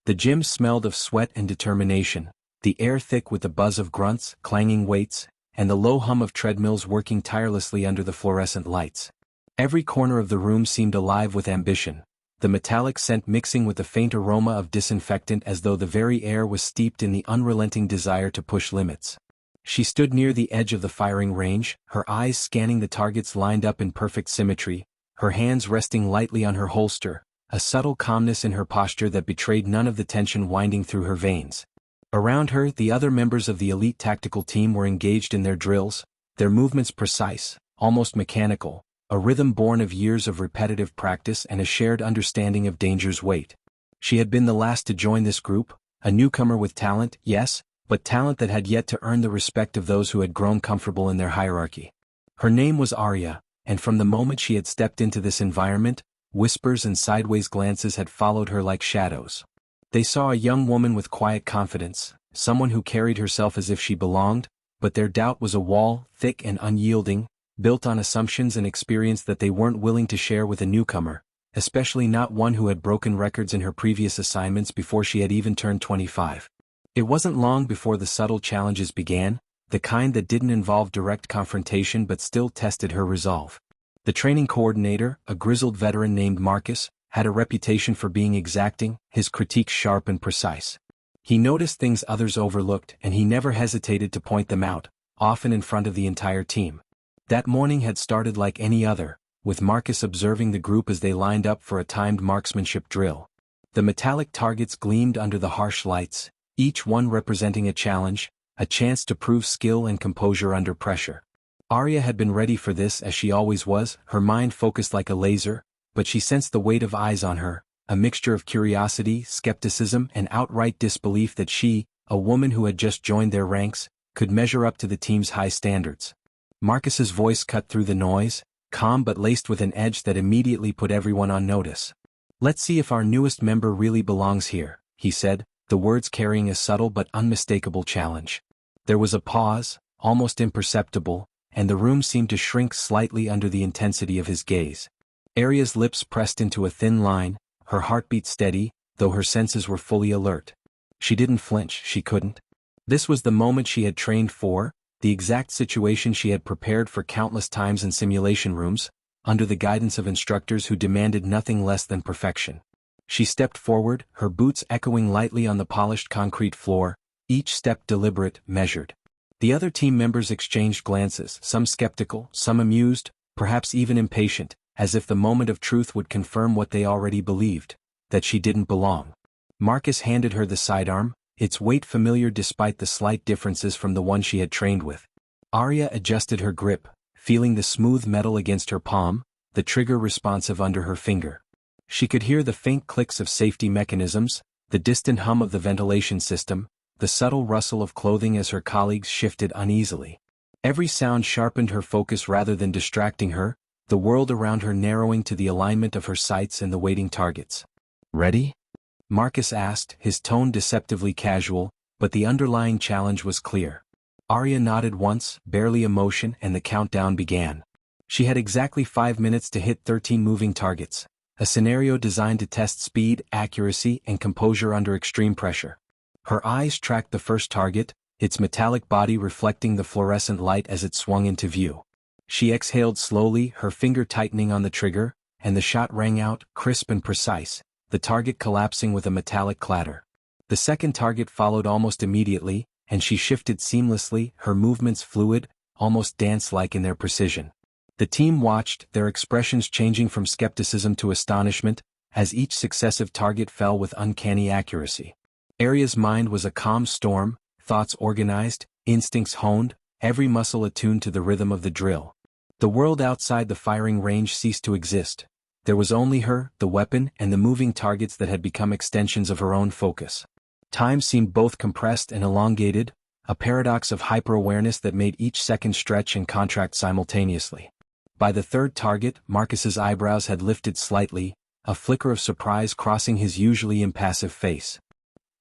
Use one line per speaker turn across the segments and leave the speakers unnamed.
The gym smelled of sweat and determination, the air thick with the buzz of grunts, clanging weights, and the low hum of treadmills working tirelessly under the fluorescent lights. Every corner of the room seemed alive with ambition, the metallic scent mixing with the faint aroma of disinfectant as though the very air was steeped in the unrelenting desire to push limits. She stood near the edge of the firing range, her eyes scanning the targets lined up in perfect symmetry, her hands resting lightly on her holster, a subtle calmness in her posture that betrayed none of the tension winding through her veins. Around her, the other members of the elite tactical team were engaged in their drills, their movements precise, almost mechanical, a rhythm born of years of repetitive practice and a shared understanding of danger's weight. She had been the last to join this group, a newcomer with talent, yes, but talent that had yet to earn the respect of those who had grown comfortable in their hierarchy. Her name was Arya, and from the moment she had stepped into this environment, whispers and sideways glances had followed her like shadows. They saw a young woman with quiet confidence, someone who carried herself as if she belonged, but their doubt was a wall, thick and unyielding, built on assumptions and experience that they weren't willing to share with a newcomer, especially not one who had broken records in her previous assignments before she had even turned 25. It wasn't long before the subtle challenges began, the kind that didn't involve direct confrontation but still tested her resolve. The training coordinator, a grizzled veteran named Marcus, had a reputation for being exacting, his critiques sharp and precise. He noticed things others overlooked and he never hesitated to point them out, often in front of the entire team. That morning had started like any other, with Marcus observing the group as they lined up for a timed marksmanship drill. The metallic targets gleamed under the harsh lights, each one representing a challenge, a chance to prove skill and composure under pressure. Arya had been ready for this as she always was, her mind focused like a laser, but she sensed the weight of eyes on her, a mixture of curiosity, skepticism, and outright disbelief that she, a woman who had just joined their ranks, could measure up to the team's high standards. Marcus's voice cut through the noise, calm but laced with an edge that immediately put everyone on notice. "Let's see if our newest member really belongs here," he said, the words carrying a subtle but unmistakable challenge. There was a pause, almost imperceptible, and the room seemed to shrink slightly under the intensity of his gaze. Arya's lips pressed into a thin line, her heartbeat steady, though her senses were fully alert. She didn't flinch, she couldn't. This was the moment she had trained for, the exact situation she had prepared for countless times in simulation rooms, under the guidance of instructors who demanded nothing less than perfection. She stepped forward, her boots echoing lightly on the polished concrete floor, each step deliberate, measured. The other team members exchanged glances, some skeptical, some amused, perhaps even impatient, as if the moment of truth would confirm what they already believed, that she didn't belong. Marcus handed her the sidearm, its weight familiar despite the slight differences from the one she had trained with. Arya adjusted her grip, feeling the smooth metal against her palm, the trigger responsive under her finger. She could hear the faint clicks of safety mechanisms, the distant hum of the ventilation system, the subtle rustle of clothing as her colleagues shifted uneasily. Every sound sharpened her focus rather than distracting her, the world around her narrowing to the alignment of her sights and the waiting targets. "Ready?" Marcus asked, his tone deceptively casual, but the underlying challenge was clear. Arya nodded once, barely a motion, and the countdown began. She had exactly 5 minutes to hit 13 moving targets, a scenario designed to test speed, accuracy, and composure under extreme pressure. Her eyes tracked the first target, its metallic body reflecting the fluorescent light as it swung into view. She exhaled slowly, her finger tightening on the trigger, and the shot rang out, crisp and precise, the target collapsing with a metallic clatter. The second target followed almost immediately, and she shifted seamlessly, her movements fluid, almost dance-like in their precision. The team watched, their expressions changing from skepticism to astonishment, as each successive target fell with uncanny accuracy. Arya's mind was a calm storm, thoughts organized, instincts honed, every muscle attuned to the rhythm of the drill. The world outside the firing range ceased to exist. There was only her, the weapon, and the moving targets that had become extensions of her own focus. Time seemed both compressed and elongated, a paradox of hyper-awareness that made each second stretch and contract simultaneously. By the third target, Marcus's eyebrows had lifted slightly, a flicker of surprise crossing his usually impassive face.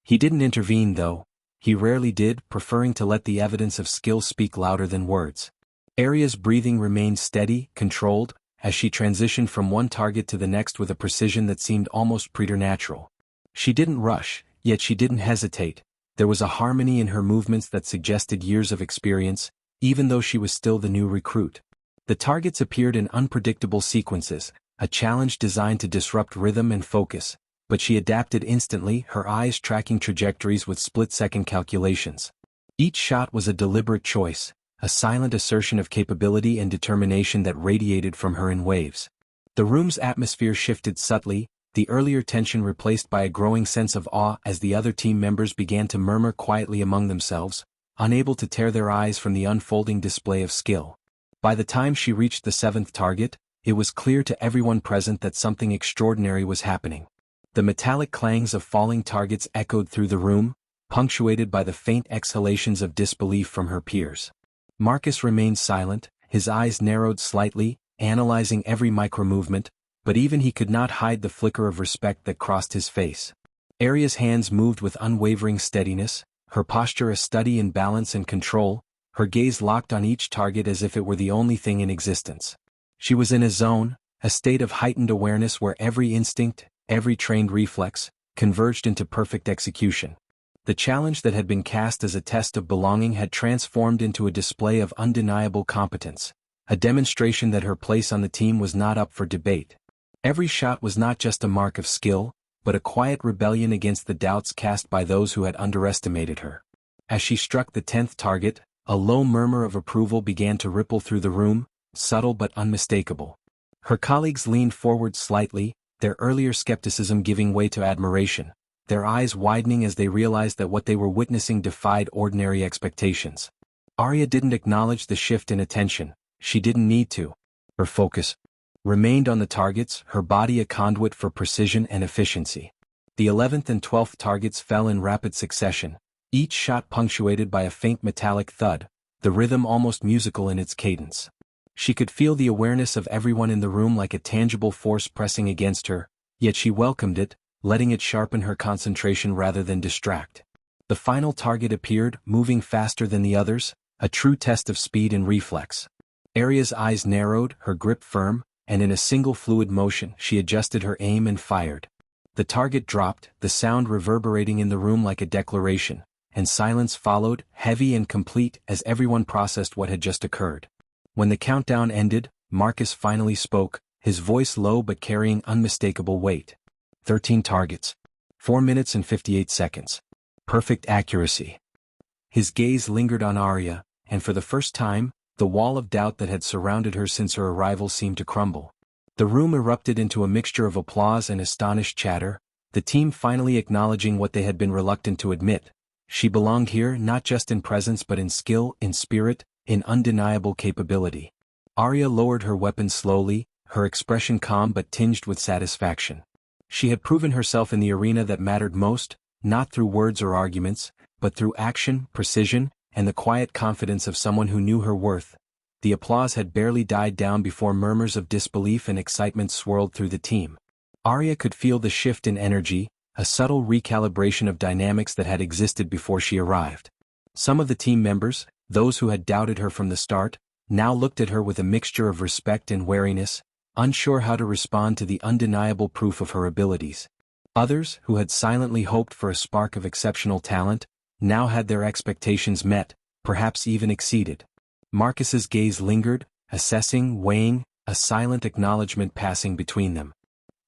He didn't intervene though. He rarely did, preferring to let the evidence of skill speak louder than words. Arya's breathing remained steady, controlled, as she transitioned from one target to the next with a precision that seemed almost preternatural. She didn't rush, Yet she didn't hesitate. There was a harmony in her movements that suggested years of experience, even though she was still the new recruit. The targets appeared in unpredictable sequences, a challenge designed to disrupt rhythm and focus, but she adapted instantly, her eyes tracking trajectories with split-second calculations. Each shot was a deliberate choice, a silent assertion of capability and determination that radiated from her in waves. The room's atmosphere shifted subtly, the earlier tension replaced by a growing sense of awe as the other team members began to murmur quietly among themselves, unable to tear their eyes from the unfolding display of skill. By the time she reached the 7th target, it was clear to everyone present that something extraordinary was happening. The metallic clangs of falling targets echoed through the room, punctuated by the faint exhalations of disbelief from her peers. Marcus remained silent, his eyes narrowed slightly, analyzing every micro-movement, but even he could not hide the flicker of respect that crossed his face. Aria's hands moved with unwavering steadiness, her posture a study in balance and control, her gaze locked on each target as if it were the only thing in existence. She was in a zone, a state of heightened awareness where every instinct, every trained reflex, converged into perfect execution. The challenge that had been cast as a test of belonging had transformed into a display of undeniable competence, a demonstration that her place on the team was not up for debate. Every shot was not just a mark of skill, but a quiet rebellion against the doubts cast by those who had underestimated her. As she struck the 10th target, a low murmur of approval began to ripple through the room, subtle but unmistakable. Her colleagues leaned forward slightly, their earlier skepticism giving way to admiration, their eyes widening as they realized that what they were witnessing defied ordinary expectations. Arya didn't acknowledge the shift in attention, she didn't need to. Her focus remained on the targets, her body a conduit for precision and efficiency. The 11th and 12th targets fell in rapid succession, each shot punctuated by a faint metallic thud, the rhythm almost musical in its cadence. She could feel the awareness of everyone in the room like a tangible force pressing against her, yet she welcomed it, letting it sharpen her concentration rather than distract. The final target appeared, moving faster than the others, a true test of speed and reflex. Aria's eyes narrowed, her grip firm, and in a single fluid motion she adjusted her aim and fired. The target dropped, the sound reverberating in the room like a declaration, and silence followed, heavy and complete as everyone processed what had just occurred. When the countdown ended, Marcus finally spoke, his voice low but carrying unmistakable weight. 13 targets. 4 minutes and 58 seconds. Perfect accuracy. His gaze lingered on Arya, and for the first time, the wall of doubt that had surrounded her since her arrival seemed to crumble. The room erupted into a mixture of applause and astonished chatter, the team finally acknowledging what they had been reluctant to admit. She belonged here not just in presence but in skill, in spirit, in undeniable capability. Arya lowered her weapon slowly, her expression calm but tinged with satisfaction. She had proven herself in the arena that mattered most, not through words or arguments, but through action, precision, and the quiet confidence of someone who knew her worth. The applause had barely died down before murmurs of disbelief and excitement swirled through the team. Arya could feel the shift in energy, a subtle recalibration of dynamics that had existed before she arrived. Some of the team members, those who had doubted her from the start, now looked at her with a mixture of respect and wariness, unsure how to respond to the undeniable proof of her abilities. Others, who had silently hoped for a spark of exceptional talent, now had their expectations met, perhaps even exceeded. Marcus's gaze lingered, assessing, weighing, a silent acknowledgement passing between them.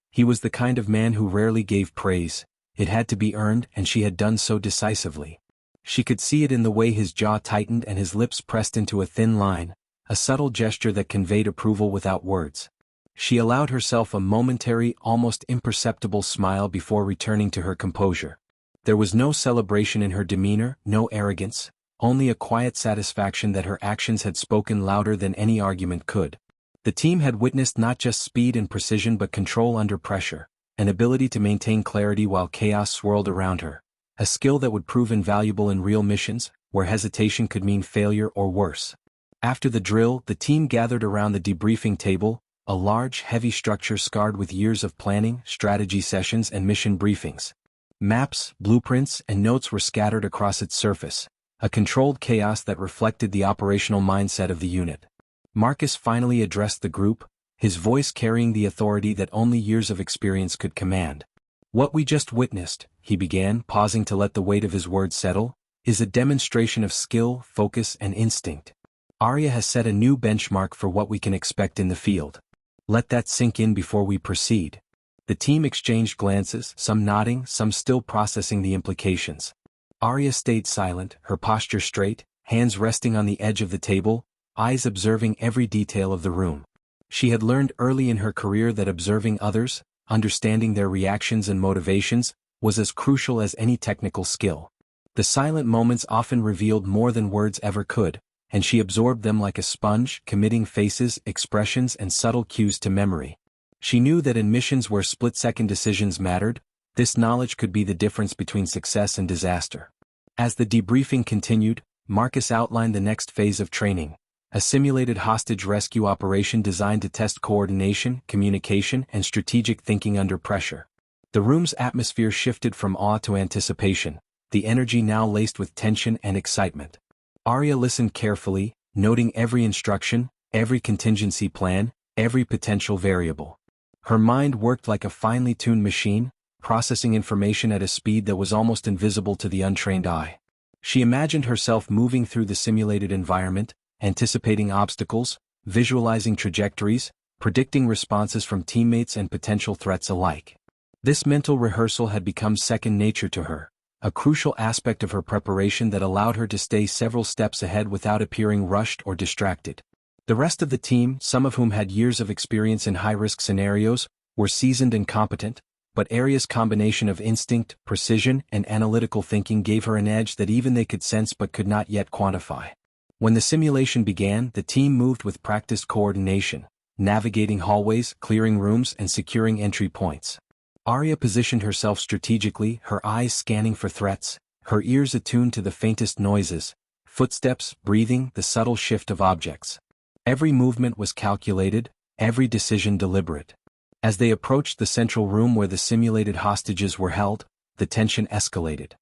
He was the kind of man who rarely gave praise, it had to be earned, and she had done so decisively. She could see it in the way his jaw tightened and his lips pressed into a thin line, a subtle gesture that conveyed approval without words. She allowed herself a momentary, almost imperceptible smile before returning to her composure. There was no celebration in her demeanor, no arrogance, only a quiet satisfaction that her actions had spoken louder than any argument could. The team had witnessed not just speed and precision but control under pressure, an ability to maintain clarity while chaos swirled around her, a skill that would prove invaluable in real missions, where hesitation could mean failure or worse. After the drill, the team gathered around the debriefing table, a large, heavy structure scarred with years of planning, strategy sessions and mission briefings. Maps, blueprints, and notes were scattered across its surface, a controlled chaos that reflected the operational mindset of the unit. Marcus finally addressed the group, his voice carrying the authority that only years of experience could command. What we just witnessed, he began, pausing to let the weight of his words settle, is a demonstration of skill, focus, and instinct. Arya has set a new benchmark for what we can expect in the field. Let that sink in before we proceed. The team exchanged glances, some nodding, some still processing the implications. Arya stayed silent, her posture straight, hands resting on the edge of the table, eyes observing every detail of the room. She had learned early in her career that observing others, understanding their reactions and motivations, was as crucial as any technical skill. The silent moments often revealed more than words ever could, and she absorbed them like a sponge, committing faces, expressions, and subtle cues to memory. She knew that in missions where split-second decisions mattered, this knowledge could be the difference between success and disaster. As the debriefing continued, Marcus outlined the next phase of training, a simulated hostage rescue operation designed to test coordination, communication, and strategic thinking under pressure. The room's atmosphere shifted from awe to anticipation, the energy now laced with tension and excitement. Arya listened carefully, noting every instruction, every contingency plan, every potential variable. Her mind worked like a finely tuned machine, processing information at a speed that was almost invisible to the untrained eye. She imagined herself moving through the simulated environment, anticipating obstacles, visualizing trajectories, predicting responses from teammates and potential threats alike. This mental rehearsal had become second nature to her, a crucial aspect of her preparation that allowed her to stay several steps ahead without appearing rushed or distracted. The rest of the team, some of whom had years of experience in high-risk scenarios, were seasoned and competent, but Arya's combination of instinct, precision, and analytical thinking gave her an edge that even they could sense but could not yet quantify. When the simulation began, the team moved with practiced coordination, navigating hallways, clearing rooms, and securing entry points. Arya positioned herself strategically, her eyes scanning for threats, her ears attuned to the faintest noises, footsteps, breathing, the subtle shift of objects. Every movement was calculated, every decision deliberate. As they approached the central room where the simulated hostages were held, the tension escalated.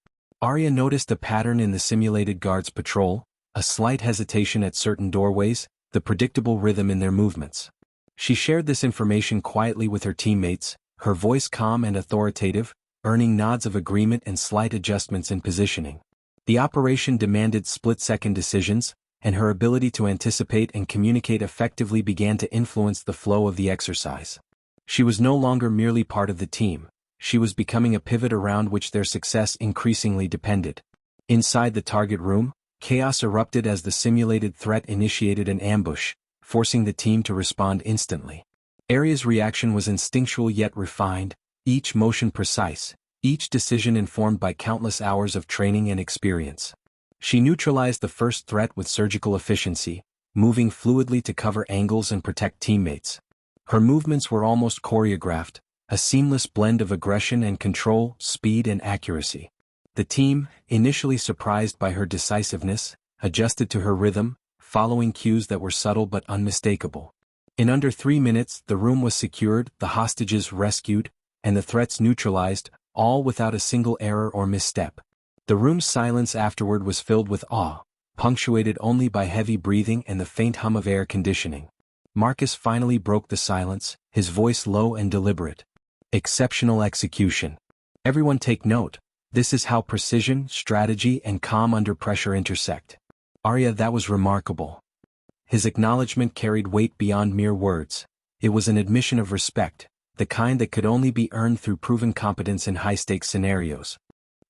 Arya noticed a pattern in the simulated guards' patrol, a slight hesitation at certain doorways, the predictable rhythm in their movements. She shared this information quietly with her teammates, her voice calm and authoritative, earning nods of agreement and slight adjustments in positioning. The operation demanded split-second decisions, and her ability to anticipate and communicate effectively began to influence the flow of the exercise. She was no longer merely part of the team, she was becoming a pivot around which their success increasingly depended. Inside the target room, chaos erupted as the simulated threat initiated an ambush, forcing the team to respond instantly. Arya's reaction was instinctual yet refined, each motion precise, each decision informed by countless hours of training and experience. She neutralized the first threat with surgical efficiency, moving fluidly to cover angles and protect teammates. Her movements were almost choreographed, a seamless blend of aggression and control, speed and accuracy. The team, initially surprised by her decisiveness, adjusted to her rhythm, following cues that were subtle but unmistakable. In under 3 minutes, the room was secured, the hostages rescued, and the threats neutralized, all without a single error or misstep. The room's silence afterward was filled with awe, punctuated only by heavy breathing and the faint hum of air conditioning. Marcus finally broke the silence, his voice low and deliberate. Exceptional execution. Everyone take note, this is how precision, strategy, and calm under pressure intersect. Arya, that was remarkable. His acknowledgement carried weight beyond mere words. It was an admission of respect, the kind that could only be earned through proven competence in high-stakes scenarios.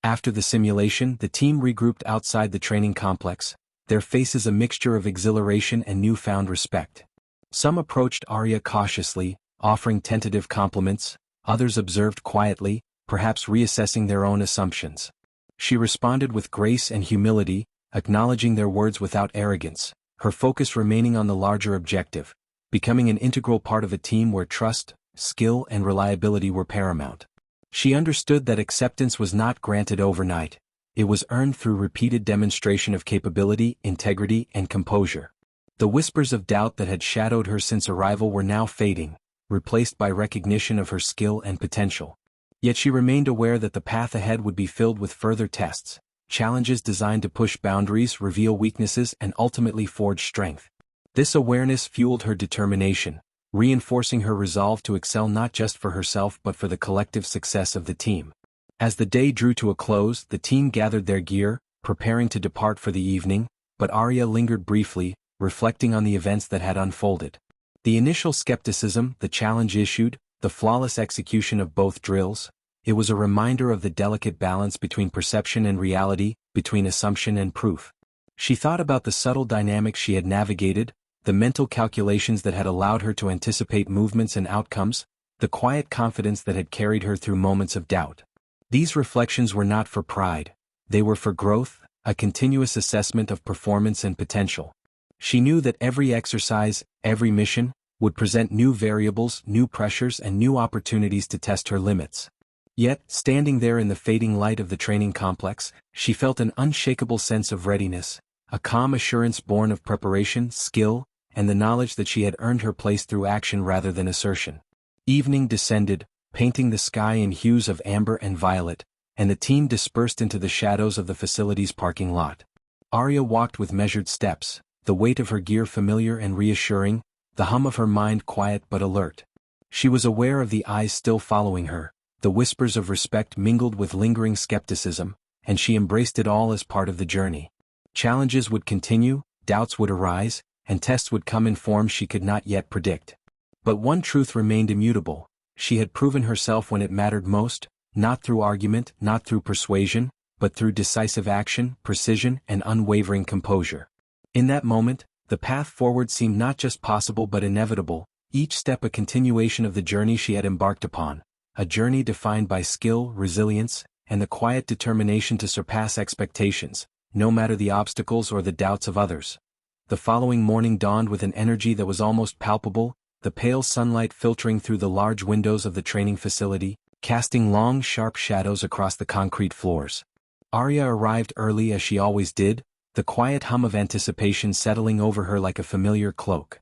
After the simulation, the team regrouped outside the training complex, their faces a mixture of exhilaration and newfound respect. Some approached Arya cautiously, offering tentative compliments, others observed quietly, perhaps reassessing their own assumptions. She responded with grace and humility, acknowledging their words without arrogance, her focus remaining on the larger objective, becoming an integral part of a team where trust, skill, and reliability were paramount. She understood that acceptance was not granted overnight, it was earned through repeated demonstration of capability, integrity, and composure. The whispers of doubt that had shadowed her since arrival were now fading, replaced by recognition of her skill and potential. Yet she remained aware that the path ahead would be filled with further tests, challenges designed to push boundaries, reveal weaknesses, and ultimately forge strength. This awareness fueled her determination, reinforcing her resolve to excel not just for herself but for the collective success of the team. As the day drew to a close, the team gathered their gear, preparing to depart for the evening, but Arya lingered briefly, reflecting on the events that had unfolded. The initial skepticism, the challenge issued, the flawless execution of both drills, it was a reminder of the delicate balance between perception and reality, between assumption and proof. She thought about the subtle dynamics she had navigated, the mental calculations that had allowed her to anticipate movements and outcomes, the quiet confidence that had carried her through moments of doubt. These reflections were not for pride, they were for growth, a continuous assessment of performance and potential. She knew that every exercise, every mission, would present new variables, new pressures, and new opportunities to test her limits. Yet, standing there in the fading light of the training complex, she felt an unshakable sense of readiness, a calm assurance born of preparation, skill, and the knowledge that she had earned her place through action rather than assertion. Evening descended, painting the sky in hues of amber and violet, and the team dispersed into the shadows of the facility's parking lot. Arya walked with measured steps, the weight of her gear familiar and reassuring, the hum of her mind quiet but alert. She was aware of the eyes still following her, the whispers of respect mingled with lingering skepticism, and she embraced it all as part of the journey. Challenges would continue, doubts would arise, and tests would come in forms she could not yet predict. But one truth remained immutable: she had proven herself when it mattered most, not through argument, not through persuasion, but through decisive action, precision, and unwavering composure. In that moment, the path forward seemed not just possible but inevitable, each step a continuation of the journey she had embarked upon, a journey defined by skill, resilience, and the quiet determination to surpass expectations, no matter the obstacles or the doubts of others. The following morning dawned with an energy that was almost palpable, the pale sunlight filtering through the large windows of the training facility, casting long, sharp shadows across the concrete floors. Arya arrived early as she always did, the quiet hum of anticipation settling over her like a familiar cloak.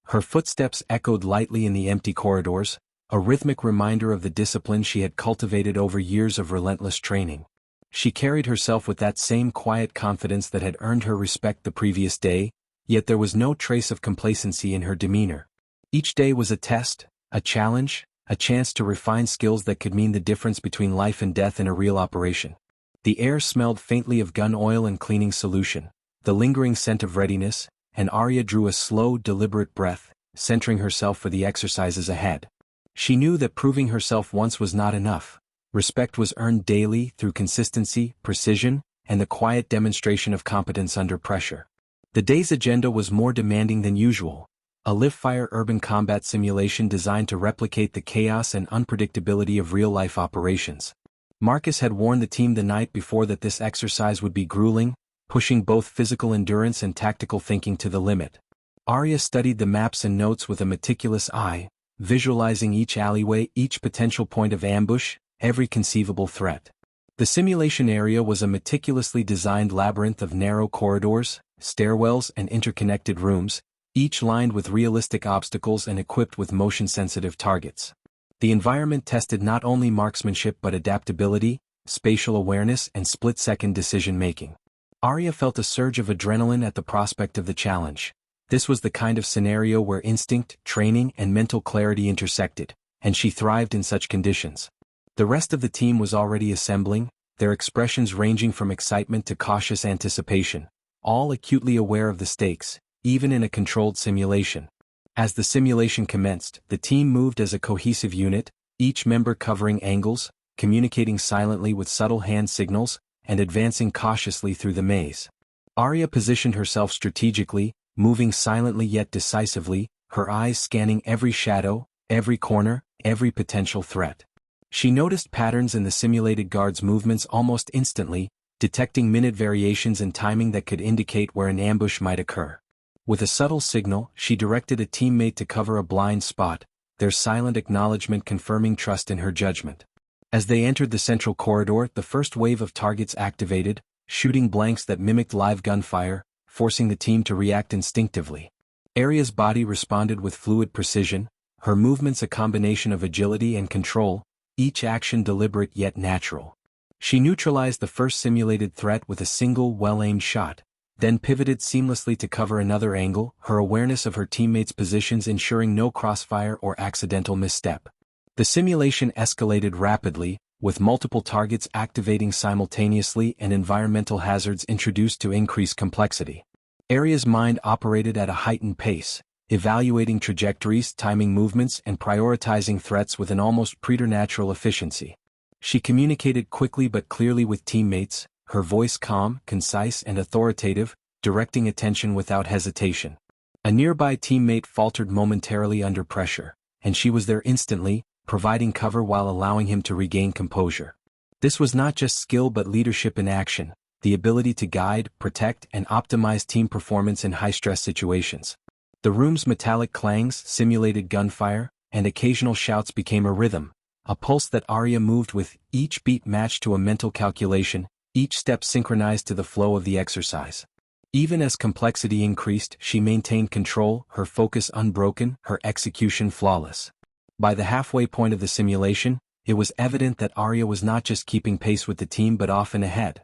Her footsteps echoed lightly in the empty corridors, a rhythmic reminder of the discipline she had cultivated over years of relentless training. She carried herself with that same quiet confidence that had earned her respect the previous day, yet there was no trace of complacency in her demeanor. Each day was a test, a challenge, a chance to refine skills that could mean the difference between life and death in a real operation. The air smelled faintly of gun oil and cleaning solution, the lingering scent of readiness, and Arya drew a slow, deliberate breath, centering herself for the exercises ahead. She knew that proving herself once was not enough. Respect was earned daily through consistency, precision, and the quiet demonstration of competence under pressure. The day's agenda was more demanding than usual. A live-fire urban combat simulation designed to replicate the chaos and unpredictability of real-life operations. Marcus had warned the team the night before that this exercise would be grueling, pushing both physical endurance and tactical thinking to the limit. Arya studied the maps and notes with a meticulous eye, visualizing each alleyway, each potential point of ambush, every conceivable threat. The simulation area was a meticulously designed labyrinth of narrow corridors, stairwells, and interconnected rooms, each lined with realistic obstacles and equipped with motion-sensitive targets. The environment tested not only marksmanship but adaptability, spatial awareness, and split-second decision-making. Arya felt a surge of adrenaline at the prospect of the challenge. This was the kind of scenario where instinct, training, and mental clarity intersected, and she thrived in such conditions. The rest of the team was already assembling, their expressions ranging from excitement to cautious anticipation, all acutely aware of the stakes, even in a controlled simulation. As the simulation commenced, the team moved as a cohesive unit, each member covering angles, communicating silently with subtle hand signals, and advancing cautiously through the maze. Arya positioned herself strategically, moving silently yet decisively, her eyes scanning every shadow, every corner, every potential threat. She noticed patterns in the simulated guards' movements almost instantly, detecting minute variations in timing that could indicate where an ambush might occur. With a subtle signal, she directed a teammate to cover a blind spot, their silent acknowledgement confirming trust in her judgment. As they entered the central corridor, the first wave of targets activated, shooting blanks that mimicked live gunfire, forcing the team to react instinctively. Arya's body responded with fluid precision, her movements a combination of agility and control, each action deliberate yet natural. She neutralized the first simulated threat with a single well-aimed shot, then pivoted seamlessly to cover another angle, her awareness of her teammates' positions ensuring no crossfire or accidental misstep. The simulation escalated rapidly, with multiple targets activating simultaneously and environmental hazards introduced to increase complexity. Aria's mind operated at a heightened pace, evaluating trajectories, timing movements, and prioritizing threats with an almost preternatural efficiency. She communicated quickly but clearly with teammates, her voice calm, concise, and authoritative, directing attention without hesitation. A nearby teammate faltered momentarily under pressure, and she was there instantly, providing cover while allowing him to regain composure. This was not just skill but leadership in action, the ability to guide, protect, and optimize team performance in high-stress situations. The room's metallic clangs, simulated gunfire, and occasional shouts became a rhythm, a pulse that Arya moved with, each beat matched to a mental calculation, each step synchronized to the flow of the exercise. Even as complexity increased, she maintained control, her focus unbroken, her execution flawless. By the halfway point of the simulation, it was evident that Arya was not just keeping pace with the team but often ahead,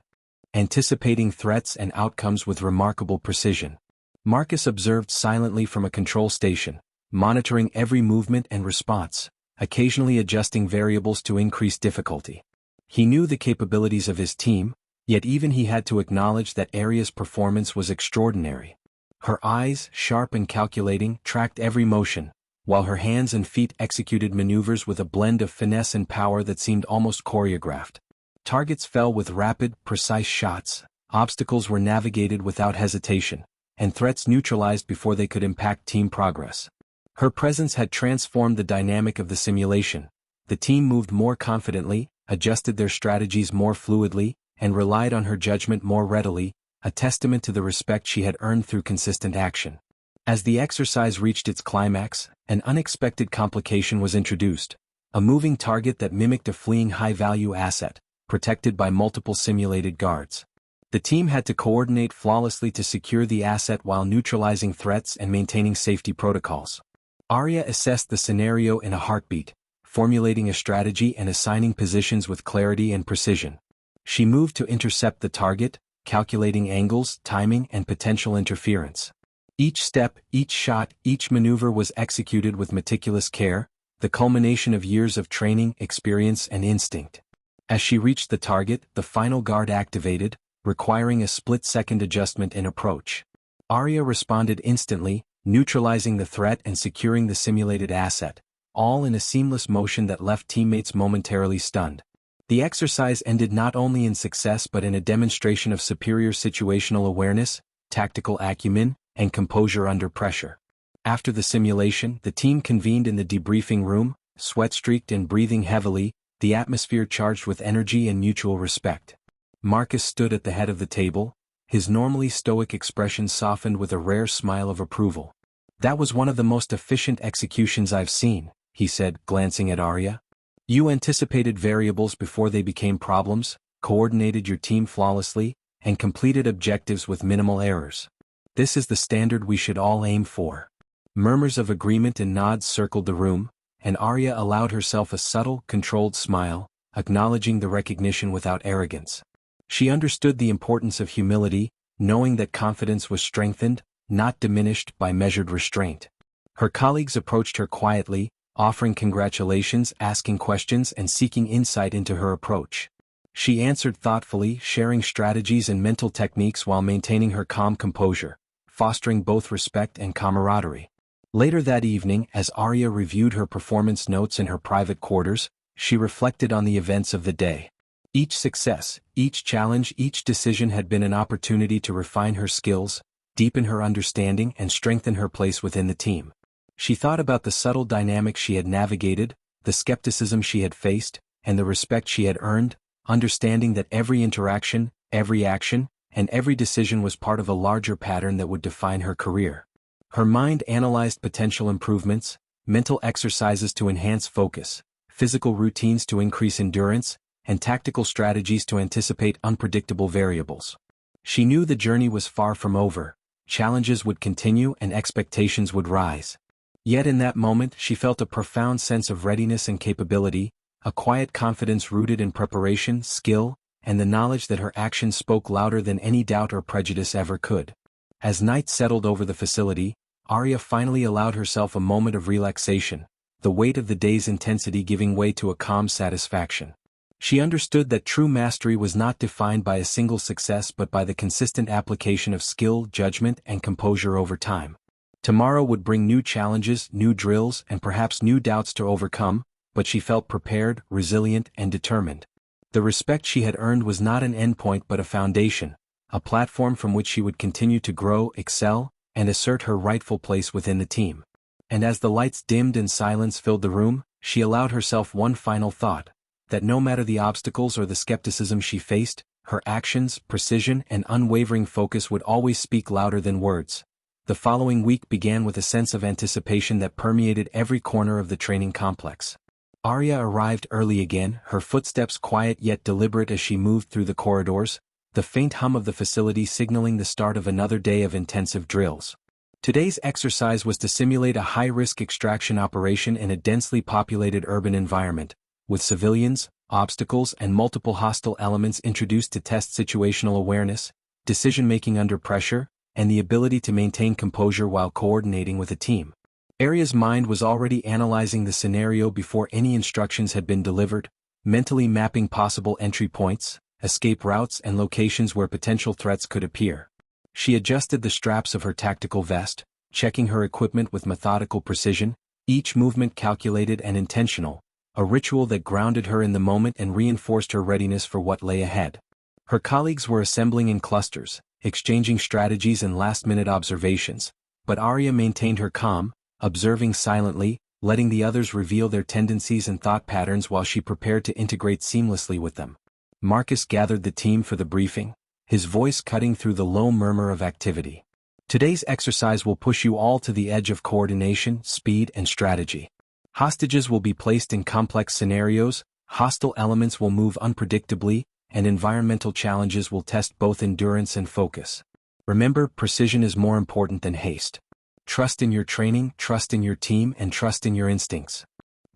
anticipating threats and outcomes with remarkable precision. Marcus observed silently from a control station, monitoring every movement and response, occasionally adjusting variables to increase difficulty. He knew the capabilities of his team, yet even he had to acknowledge that Arya's performance was extraordinary. Her eyes, sharp and calculating, tracked every motion, while her hands and feet executed maneuvers with a blend of finesse and power that seemed almost choreographed. Targets fell with rapid, precise shots, obstacles were navigated without hesitation, and threats neutralized before they could impact team progress. Her presence had transformed the dynamic of the simulation. The team moved more confidently, adjusted their strategies more fluidly, and relied on her judgment more readily, a testament to the respect she had earned through consistent action. As the exercise reached its climax, an unexpected complication was introduced, a moving target that mimicked a fleeing high-value asset, protected by multiple simulated guards. The team had to coordinate flawlessly to secure the asset while neutralizing threats and maintaining safety protocols. Arya assessed the scenario in a heartbeat, formulating a strategy and assigning positions with clarity and precision. She moved to intercept the target, calculating angles, timing, and potential interference. Each step, each shot, each maneuver was executed with meticulous care, the culmination of years of training, experience, and instinct. As she reached the target, the final guard activated, requiring a split-second adjustment in approach. Arya responded instantly, neutralizing the threat and securing the simulated asset, all in a seamless motion that left teammates momentarily stunned. The exercise ended not only in success but in a demonstration of superior situational awareness, tactical acumen, and composure under pressure. After the simulation, the team convened in the debriefing room, sweat-streaked and breathing heavily, the atmosphere charged with energy and mutual respect. Marcus stood at the head of the table, his normally stoic expression softened with a rare smile of approval. "That was one of the most efficient executions I've seen," he said, glancing at Arya. "You anticipated variables before they became problems, coordinated your team flawlessly, and completed objectives with minimal errors. This is the standard we should all aim for." Murmurs of agreement and nods circled the room, and Arya allowed herself a subtle, controlled smile, acknowledging the recognition without arrogance. She understood the importance of humility, knowing that confidence was strengthened, not diminished, by measured restraint. Her colleagues approached her quietly, offering congratulations, asking questions, and seeking insight into her approach. She answered thoughtfully, sharing strategies and mental techniques while maintaining her calm composure, fostering both respect and camaraderie. Later that evening, as Arya reviewed her performance notes in her private quarters, she reflected on the events of the day. Each success, each challenge, each decision had been an opportunity to refine her skills, deepen her understanding, and strengthen her place within the team. She thought about the subtle dynamics she had navigated, the skepticism she had faced, and the respect she had earned, understanding that every interaction, every action, and every decision was part of a larger pattern that would define her career. Her mind analyzed potential improvements, mental exercises to enhance focus, physical routines to increase endurance, and tactical strategies to anticipate unpredictable variables. She knew the journey was far from over, challenges would continue and expectations would rise. Yet in that moment she felt a profound sense of readiness and capability, a quiet confidence rooted in preparation, skill, and the knowledge that her actions spoke louder than any doubt or prejudice ever could. As night settled over the facility, Arya finally allowed herself a moment of relaxation, the weight of the day's intensity giving way to a calm satisfaction. She understood that true mastery was not defined by a single success but by the consistent application of skill, judgment, and composure over time. Tomorrow would bring new challenges, new drills, and perhaps new doubts to overcome, but she felt prepared, resilient, and determined. The respect she had earned was not an endpoint but a foundation, a platform from which she would continue to grow, excel, and assert her rightful place within the team. And as the lights dimmed and silence filled the room, she allowed herself one final thought, that no matter the obstacles or the skepticism she faced, her actions, precision, and unwavering focus would always speak louder than words. The following week began with a sense of anticipation that permeated every corner of the training complex. Arya arrived early again, her footsteps quiet yet deliberate as she moved through the corridors, the faint hum of the facility signaling the start of another day of intensive drills. Today's exercise was to simulate a high-risk extraction operation in a densely populated urban environment, with civilians, obstacles, and multiple hostile elements introduced to test situational awareness, decision-making under pressure, and the ability to maintain composure while coordinating with a team. Arya's mind was already analyzing the scenario before any instructions had been delivered, mentally mapping possible entry points, escape routes, and locations where potential threats could appear. She adjusted the straps of her tactical vest, checking her equipment with methodical precision, each movement calculated and intentional, a ritual that grounded her in the moment and reinforced her readiness for what lay ahead. Her colleagues were assembling in clusters, exchanging strategies and last-minute observations, but Arya maintained her calm, observing silently, letting the others reveal their tendencies and thought patterns while she prepared to integrate seamlessly with them. Marcus gathered the team for the briefing, his voice cutting through the low murmur of activity. Today's exercise will push you all to the edge of coordination, speed, and strategy. Hostages will be placed in complex scenarios, hostile elements will move unpredictably, and environmental challenges will test both endurance and focus. Remember, precision is more important than haste. Trust in your training, trust in your team, and trust in your instincts.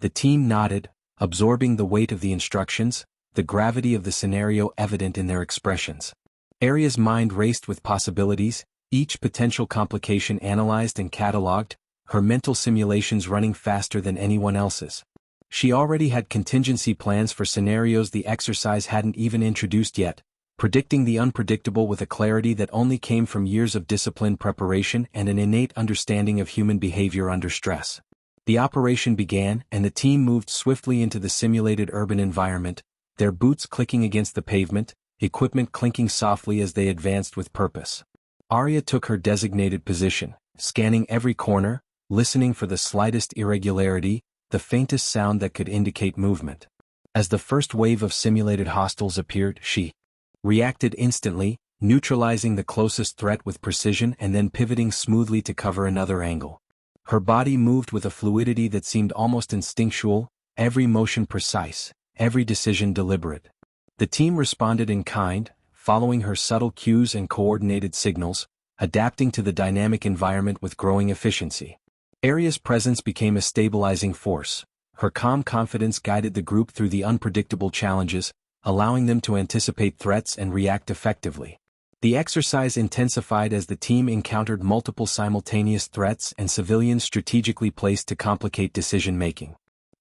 The team nodded, absorbing the weight of the instructions, the gravity of the scenario evident in their expressions. Arya's mind raced with possibilities, each potential complication analyzed and catalogued, her mental simulations running faster than anyone else's. She already had contingency plans for scenarios the exercise hadn't even introduced yet, predicting the unpredictable with a clarity that only came from years of disciplined preparation and an innate understanding of human behavior under stress. The operation began, and the team moved swiftly into the simulated urban environment, their boots clicking against the pavement, equipment clinking softly as they advanced with purpose. Arya took her designated position, scanning every corner, listening for the slightest irregularity, the faintest sound that could indicate movement. As the first wave of simulated hostiles appeared, she reacted instantly, neutralizing the closest threat with precision and then pivoting smoothly to cover another angle. Her body moved with a fluidity that seemed almost instinctual, every motion precise, every decision deliberate. The team responded in kind, following her subtle cues and coordinated signals, adapting to the dynamic environment with growing efficiency. Arya's presence became a stabilizing force. Her calm confidence guided the group through the unpredictable challenges, allowing them to anticipate threats and react effectively. The exercise intensified as the team encountered multiple simultaneous threats and civilians strategically placed to complicate decision-making.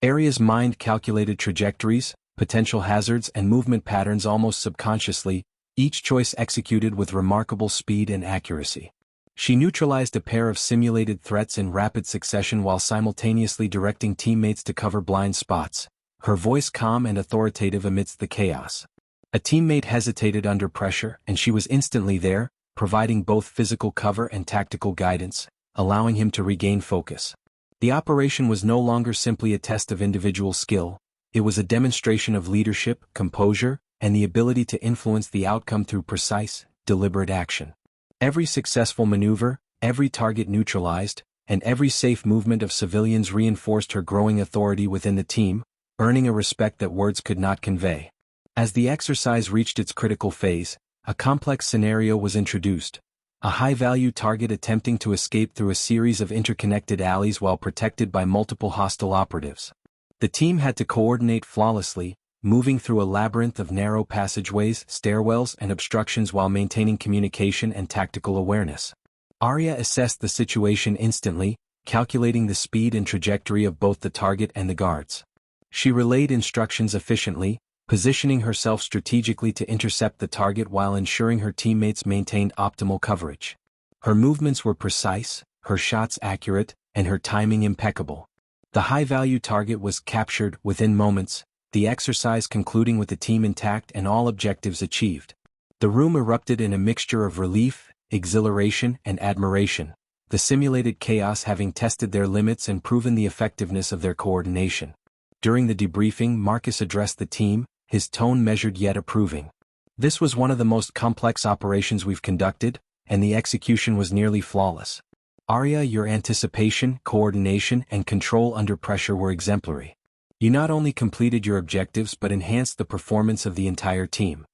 Arya's mind calculated trajectories, potential hazards, and movement patterns almost subconsciously, each choice executed with remarkable speed and accuracy. She neutralized a pair of simulated threats in rapid succession while simultaneously directing teammates to cover blind spots, her voice calm and authoritative amidst the chaos. A teammate hesitated under pressure, and she was instantly there, providing both physical cover and tactical guidance, allowing him to regain focus. The operation was no longer simply a test of individual skill, it was a demonstration of leadership, composure, and the ability to influence the outcome through precise, deliberate action. Every successful maneuver, every target neutralized, and every safe movement of civilians reinforced her growing authority within the team, earning a respect that words could not convey. As the exercise reached its critical phase, a complex scenario was introduced. A high-value target attempting to escape through a series of interconnected alleys while protected by multiple hostile operatives. The team had to coordinate flawlessly, moving through a labyrinth of narrow passageways, stairwells, and obstructions while maintaining communication and tactical awareness. Arya assessed the situation instantly, calculating the speed and trajectory of both the target and the guards. She relayed instructions efficiently, positioning herself strategically to intercept the target while ensuring her teammates maintained optimal coverage. Her movements were precise, her shots accurate, and her timing impeccable. The high-value target was captured within moments, the exercise concluding with the team intact and all objectives achieved. The room erupted in a mixture of relief, exhilaration, and admiration, the simulated chaos having tested their limits and proven the effectiveness of their coordination. During the debriefing, Marcus addressed the team, his tone measured yet approving. This was one of the most complex operations we've conducted, and the execution was nearly flawless. Arya, your anticipation, coordination, and control under pressure were exemplary. You not only completed your objectives but enhanced the performance of the entire team.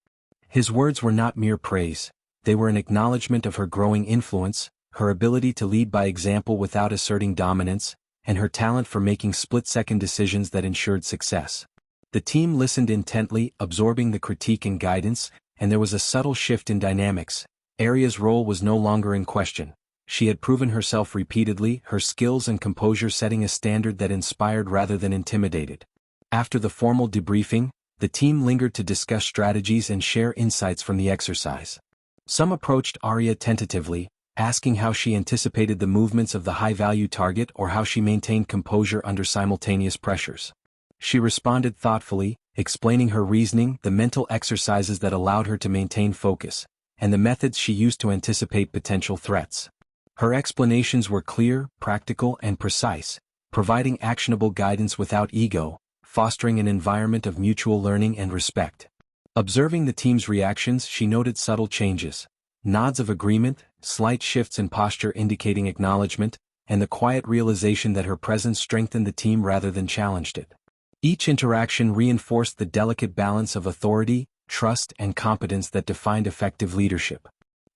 His words were not mere praise, they were an acknowledgement of her growing influence, her ability to lead by example without asserting dominance, and her talent for making split-second decisions that ensured success. The team listened intently, absorbing the critique and guidance, and there was a subtle shift in dynamics. Arya's role was no longer in question. She had proven herself repeatedly, her skills and composure setting a standard that inspired rather than intimidated. After the formal debriefing, the team lingered to discuss strategies and share insights from the exercise. Some approached Arya tentatively, asking how she anticipated the movements of the high-value target or how she maintained composure under simultaneous pressures. She responded thoughtfully, explaining her reasoning, the mental exercises that allowed her to maintain focus, and the methods she used to anticipate potential threats. Her explanations were clear, practical, and precise, providing actionable guidance without ego, fostering an environment of mutual learning and respect. Observing the team's reactions, she noted subtle changes, nods of agreement, slight shifts in posture indicating acknowledgement, and the quiet realization that her presence strengthened the team rather than challenged it. Each interaction reinforced the delicate balance of authority, trust, and competence that defined effective leadership.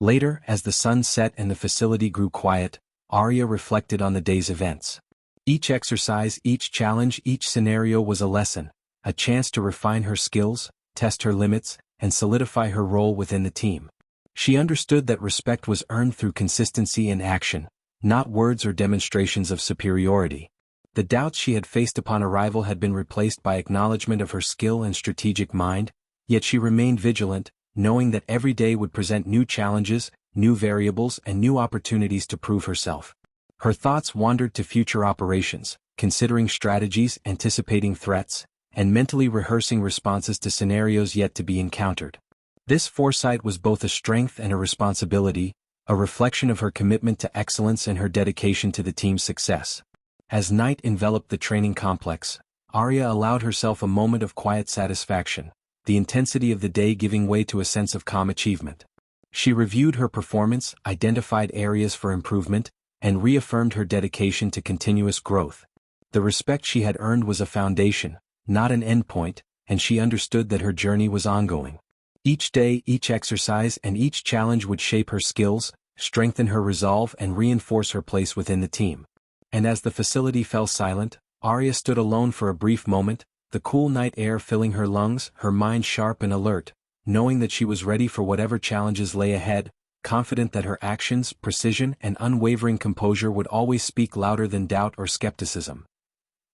Later, as the sun set and the facility grew quiet, Arya reflected on the day's events. Each exercise, each challenge, each scenario was a lesson, a chance to refine her skills, test her limits, and solidify her role within the team. She understood that respect was earned through consistency in action, not words or demonstrations of superiority. The doubts she had faced upon arrival had been replaced by acknowledgement of her skill and strategic mind, yet she remained vigilant, knowing that every day would present new challenges, new variables, and new opportunities to prove herself. Her thoughts wandered to future operations, considering strategies, anticipating threats, and mentally rehearsing responses to scenarios yet to be encountered. This foresight was both a strength and a responsibility, a reflection of her commitment to excellence and her dedication to the team's success. As night enveloped the training complex, Arya allowed herself a moment of quiet satisfaction, the intensity of the day giving way to a sense of calm achievement. She reviewed her performance, identified areas for improvement, and reaffirmed her dedication to continuous growth. The respect she had earned was a foundation, not an endpoint, and she understood that her journey was ongoing. Each day, each exercise, and each challenge would shape her skills, strengthen her resolve, and reinforce her place within the team. And as the facility fell silent, Arya stood alone for a brief moment, the cool night air filling her lungs, her mind sharp and alert, knowing that she was ready for whatever challenges lay ahead, confident that her actions, precision, and unwavering composure would always speak louder than doubt or skepticism.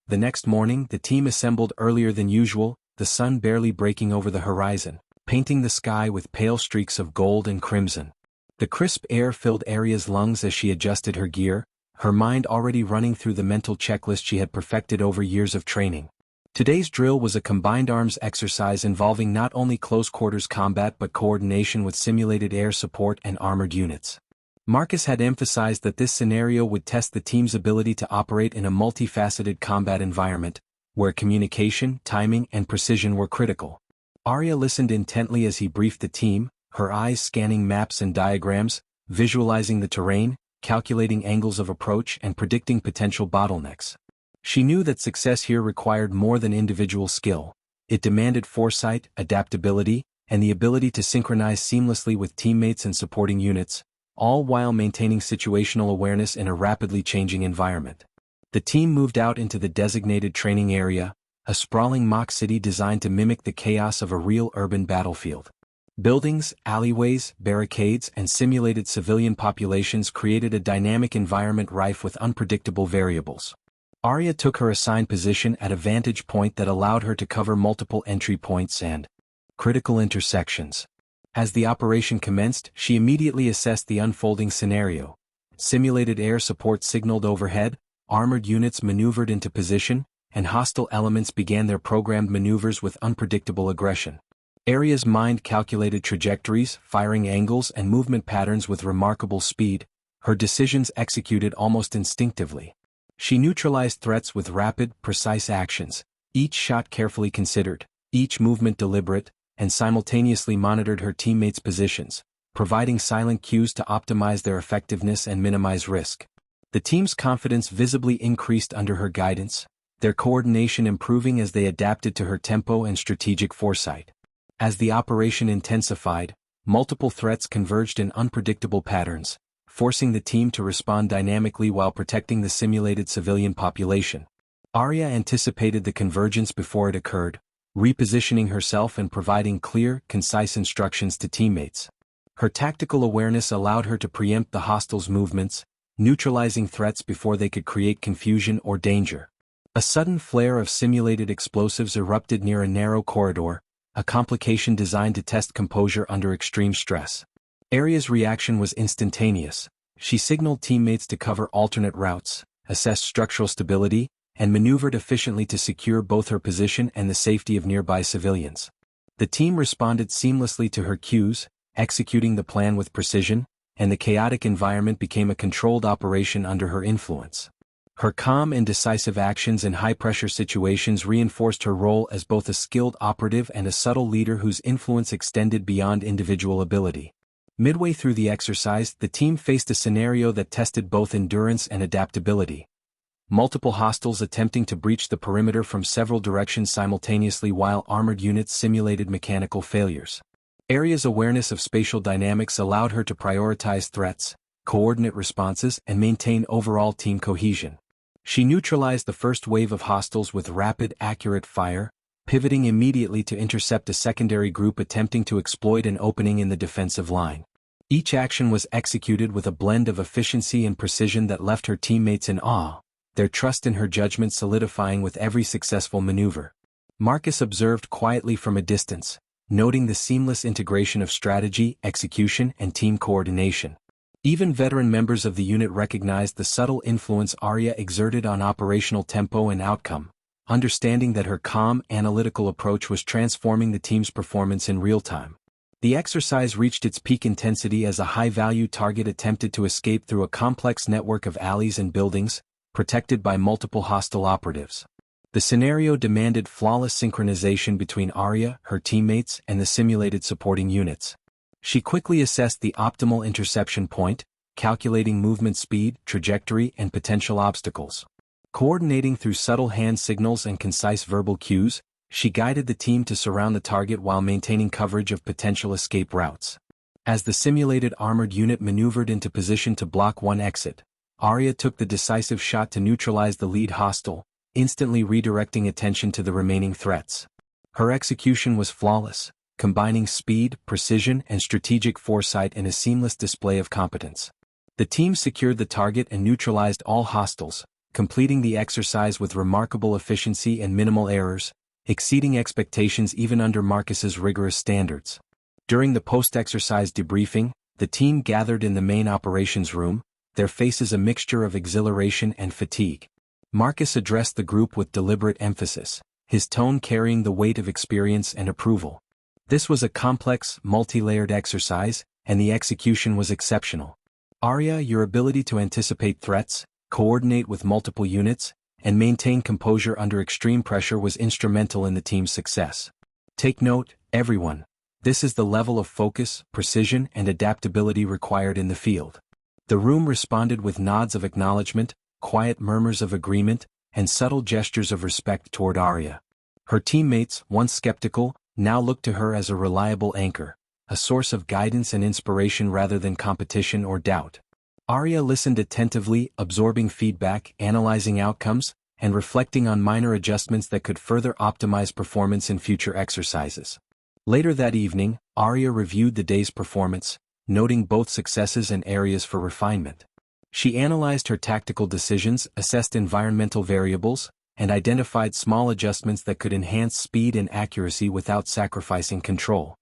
The next morning, the team assembled earlier than usual, the sun barely breaking over the horizon, painting the sky with pale streaks of gold and crimson. The crisp air filled Arya's lungs as she adjusted her gear, her mind already running through the mental checklist she had perfected over years of training. Today's drill was a combined arms exercise involving not only close-quarters combat but coordination with simulated air support and armored units. Marcus had emphasized that this scenario would test the team's ability to operate in a multifaceted combat environment, where communication, timing, and precision were critical. Arya listened intently as he briefed the team, her eyes scanning maps and diagrams, visualizing the terrain, calculating angles of approach, and predicting potential bottlenecks. She knew that success here required more than individual skill. It demanded foresight, adaptability, and the ability to synchronize seamlessly with teammates and supporting units, all while maintaining situational awareness in a rapidly changing environment. The team moved out into the designated training area, a sprawling mock city designed to mimic the chaos of a real urban battlefield. Buildings, alleyways, barricades, and simulated civilian populations created a dynamic environment rife with unpredictable variables. Arya took her assigned position at a vantage point that allowed her to cover multiple entry points and critical intersections. As the operation commenced, she immediately assessed the unfolding scenario. Simulated air support signaled overhead, armored units maneuvered into position, and hostile elements began their programmed maneuvers with unpredictable aggression. Arya's mind calculated trajectories, firing angles, and movement patterns with remarkable speed, her decisions executed almost instinctively. She neutralized threats with rapid, precise actions, each shot carefully considered, each movement deliberate, and simultaneously monitored her teammates' positions, providing silent cues to optimize their effectiveness and minimize risk. The team's confidence visibly increased under her guidance, their coordination improving as they adapted to her tempo and strategic foresight. As the operation intensified, multiple threats converged in unpredictable patterns, forcing the team to respond dynamically while protecting the simulated civilian population. Arya anticipated the convergence before it occurred, repositioning herself and providing clear, concise instructions to teammates. Her tactical awareness allowed her to preempt the hostiles' movements, neutralizing threats before they could create confusion or danger. A sudden flare of simulated explosives erupted near a narrow corridor, a complication designed to test composure under extreme stress. Arya's reaction was instantaneous. She signaled teammates to cover alternate routes, assessed structural stability, and maneuvered efficiently to secure both her position and the safety of nearby civilians. The team responded seamlessly to her cues, executing the plan with precision, and the chaotic environment became a controlled operation under her influence. Her calm and decisive actions in high-pressure situations reinforced her role as both a skilled operative and a subtle leader whose influence extended beyond individual ability. Midway through the exercise, the team faced a scenario that tested both endurance and adaptability. Multiple hostiles attempting to breach the perimeter from several directions simultaneously while armored units simulated mechanical failures. Arya's awareness of spatial dynamics allowed her to prioritize threats, coordinate responses, and maintain overall team cohesion. She neutralized the first wave of hostiles with rapid, accurate fire, pivoting immediately to intercept a secondary group attempting to exploit an opening in the defensive line. Each action was executed with a blend of efficiency and precision that left her teammates in awe, their trust in her judgment solidifying with every successful maneuver. Marcus observed quietly from a distance, noting the seamless integration of strategy, execution, and team coordination. Even veteran members of the unit recognized the subtle influence Arya exerted on operational tempo and outcome, understanding that her calm, analytical approach was transforming the team's performance in real time. The exercise reached its peak intensity as a high-value target attempted to escape through a complex network of alleys and buildings, protected by multiple hostile operatives. The scenario demanded flawless synchronization between Arya, her teammates, and the simulated supporting units. She quickly assessed the optimal interception point, calculating movement speed, trajectory, and potential obstacles. Coordinating through subtle hand signals and concise verbal cues, she guided the team to surround the target while maintaining coverage of potential escape routes. As the simulated armored unit maneuvered into position to block one exit, Arya took the decisive shot to neutralize the lead hostile, instantly redirecting attention to the remaining threats. Her execution was flawless, combining speed, precision, and strategic foresight in a seamless display of competence. The team secured the target and neutralized all hostiles, completing the exercise with remarkable efficiency and minimal errors, exceeding expectations even under Marcus's rigorous standards. During the post-exercise debriefing, the team gathered in the main operations room, their faces a mixture of exhilaration and fatigue. Marcus addressed the group with deliberate emphasis, his tone carrying the weight of experience and approval. This was a complex, multi-layered exercise, and the execution was exceptional. Arya, your ability to anticipate threats, coordinate with multiple units, and maintain composure under extreme pressure was instrumental in the team's success. Take note, everyone. This is the level of focus, precision, and adaptability required in the field. The room responded with nods of acknowledgement, quiet murmurs of agreement, and subtle gestures of respect toward Arya. Her teammates, once skeptical, now looked to her as a reliable anchor, a source of guidance and inspiration rather than competition or doubt. Arya listened attentively, absorbing feedback, analyzing outcomes, and reflecting on minor adjustments that could further optimize performance in future exercises. Later that evening, Arya reviewed the day's performance, noting both successes and areas for refinement. She analyzed her tactical decisions, assessed environmental variables, and identified small adjustments that could enhance speed and accuracy without sacrificing control.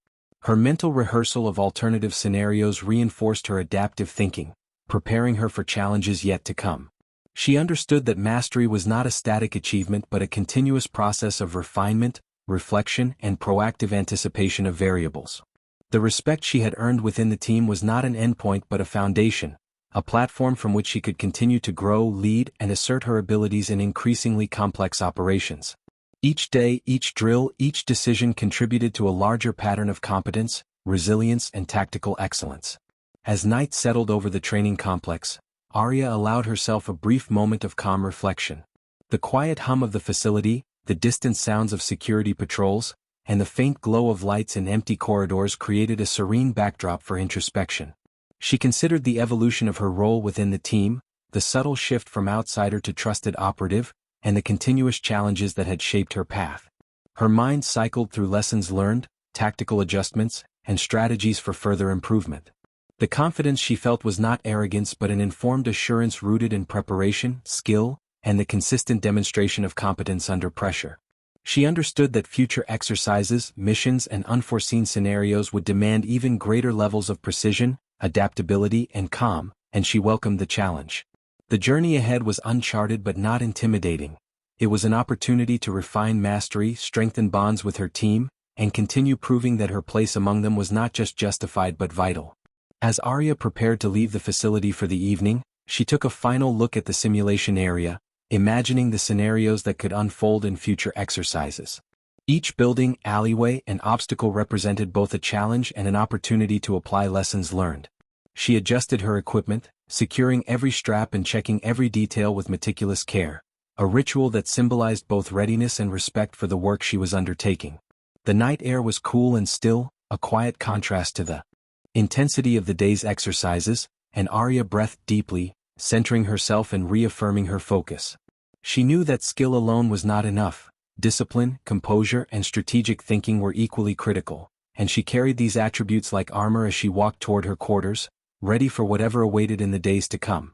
Her mental rehearsal of alternative scenarios reinforced her adaptive thinking, preparing her for challenges yet to come. She understood that mastery was not a static achievement but a continuous process of refinement, reflection, and proactive anticipation of variables. The respect she had earned within the team was not an endpoint but a foundation, a platform from which she could continue to grow, lead, and assert her abilities in increasingly complex operations. Each day, each drill, each decision contributed to a larger pattern of competence, resilience, and tactical excellence. As night settled over the training complex, Arya allowed herself a brief moment of calm reflection. The quiet hum of the facility, the distant sounds of security patrols, and the faint glow of lights in empty corridors created a serene backdrop for introspection. She considered the evolution of her role within the team, the subtle shift from outsider to trusted operative, and the continuous challenges that had shaped her path. Her mind cycled through lessons learned, tactical adjustments, and strategies for further improvement. The confidence she felt was not arrogance but an informed assurance rooted in preparation, skill, and the consistent demonstration of competence under pressure. She understood that future exercises, missions, and unforeseen scenarios would demand even greater levels of precision, adaptability, and calm, and she welcomed the challenge. The journey ahead was uncharted but not intimidating. It was an opportunity to refine mastery, strengthen bonds with her team, and continue proving that her place among them was not just justified but vital. As Arya prepared to leave the facility for the evening, she took a final look at the simulation area, imagining the scenarios that could unfold in future exercises. Each building, alleyway, and obstacle represented both a challenge and an opportunity to apply lessons learned. She adjusted her equipment, securing every strap and checking every detail with meticulous care, a ritual that symbolized both readiness and respect for the work she was undertaking. The night air was cool and still, a quiet contrast to the intensity of the day's exercises, and Arya breathed deeply, centering herself and reaffirming her focus. She knew that skill alone was not enough. Discipline, composure, and strategic thinking were equally critical, and she carried these attributes like armor as she walked toward her quarters, ready for whatever awaited in the days to come.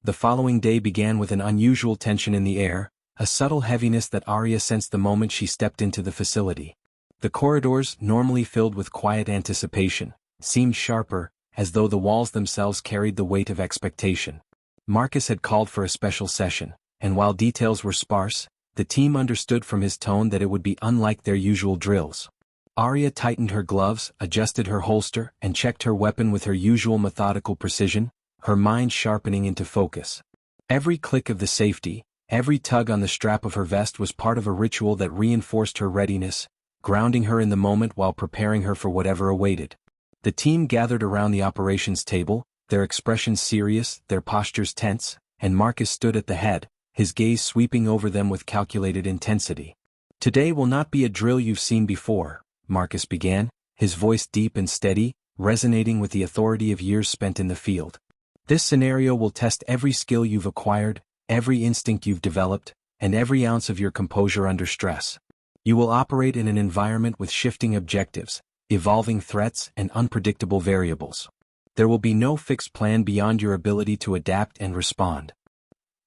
The following day began with an unusual tension in the air, a subtle heaviness that Arya sensed the moment she stepped into the facility. The corridors, normally filled with quiet anticipation, seemed sharper, as though the walls themselves carried the weight of expectation. Marcus had called for a special session, and while details were sparse, the team understood from his tone that it would be unlike their usual drills. Arya tightened her gloves, adjusted her holster, and checked her weapon with her usual methodical precision, her mind sharpening into focus. Every click of the safety, every tug on the strap of her vest was part of a ritual that reinforced her readiness, grounding her in the moment while preparing her for whatever awaited. The team gathered around the operations table, their expressions serious, their postures tense, and Marcus stood at the head, his gaze sweeping over them with calculated intensity. "Today will not be a drill you've seen before," Marcus began, his voice deep and steady, resonating with the authority of years spent in the field. "This scenario will test every skill you've acquired, every instinct you've developed, and every ounce of your composure under stress. You will operate in an environment with shifting objectives, evolving threats, and unpredictable variables. There will be no fixed plan beyond your ability to adapt and respond."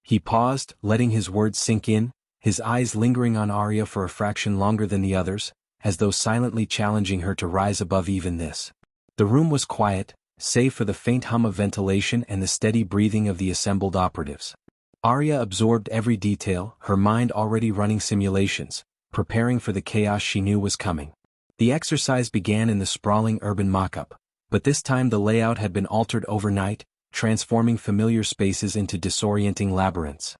He paused, letting his words sink in, his eyes lingering on Arya for a fraction longer than the others, as though silently challenging her to rise above even this. The room was quiet, save for the faint hum of ventilation and the steady breathing of the assembled operatives. Arya absorbed every detail, her mind already running simulations, preparing for the chaos she knew was coming. The exercise began in the sprawling urban mock-up, but this time the layout had been altered overnight, transforming familiar spaces into disorienting labyrinths.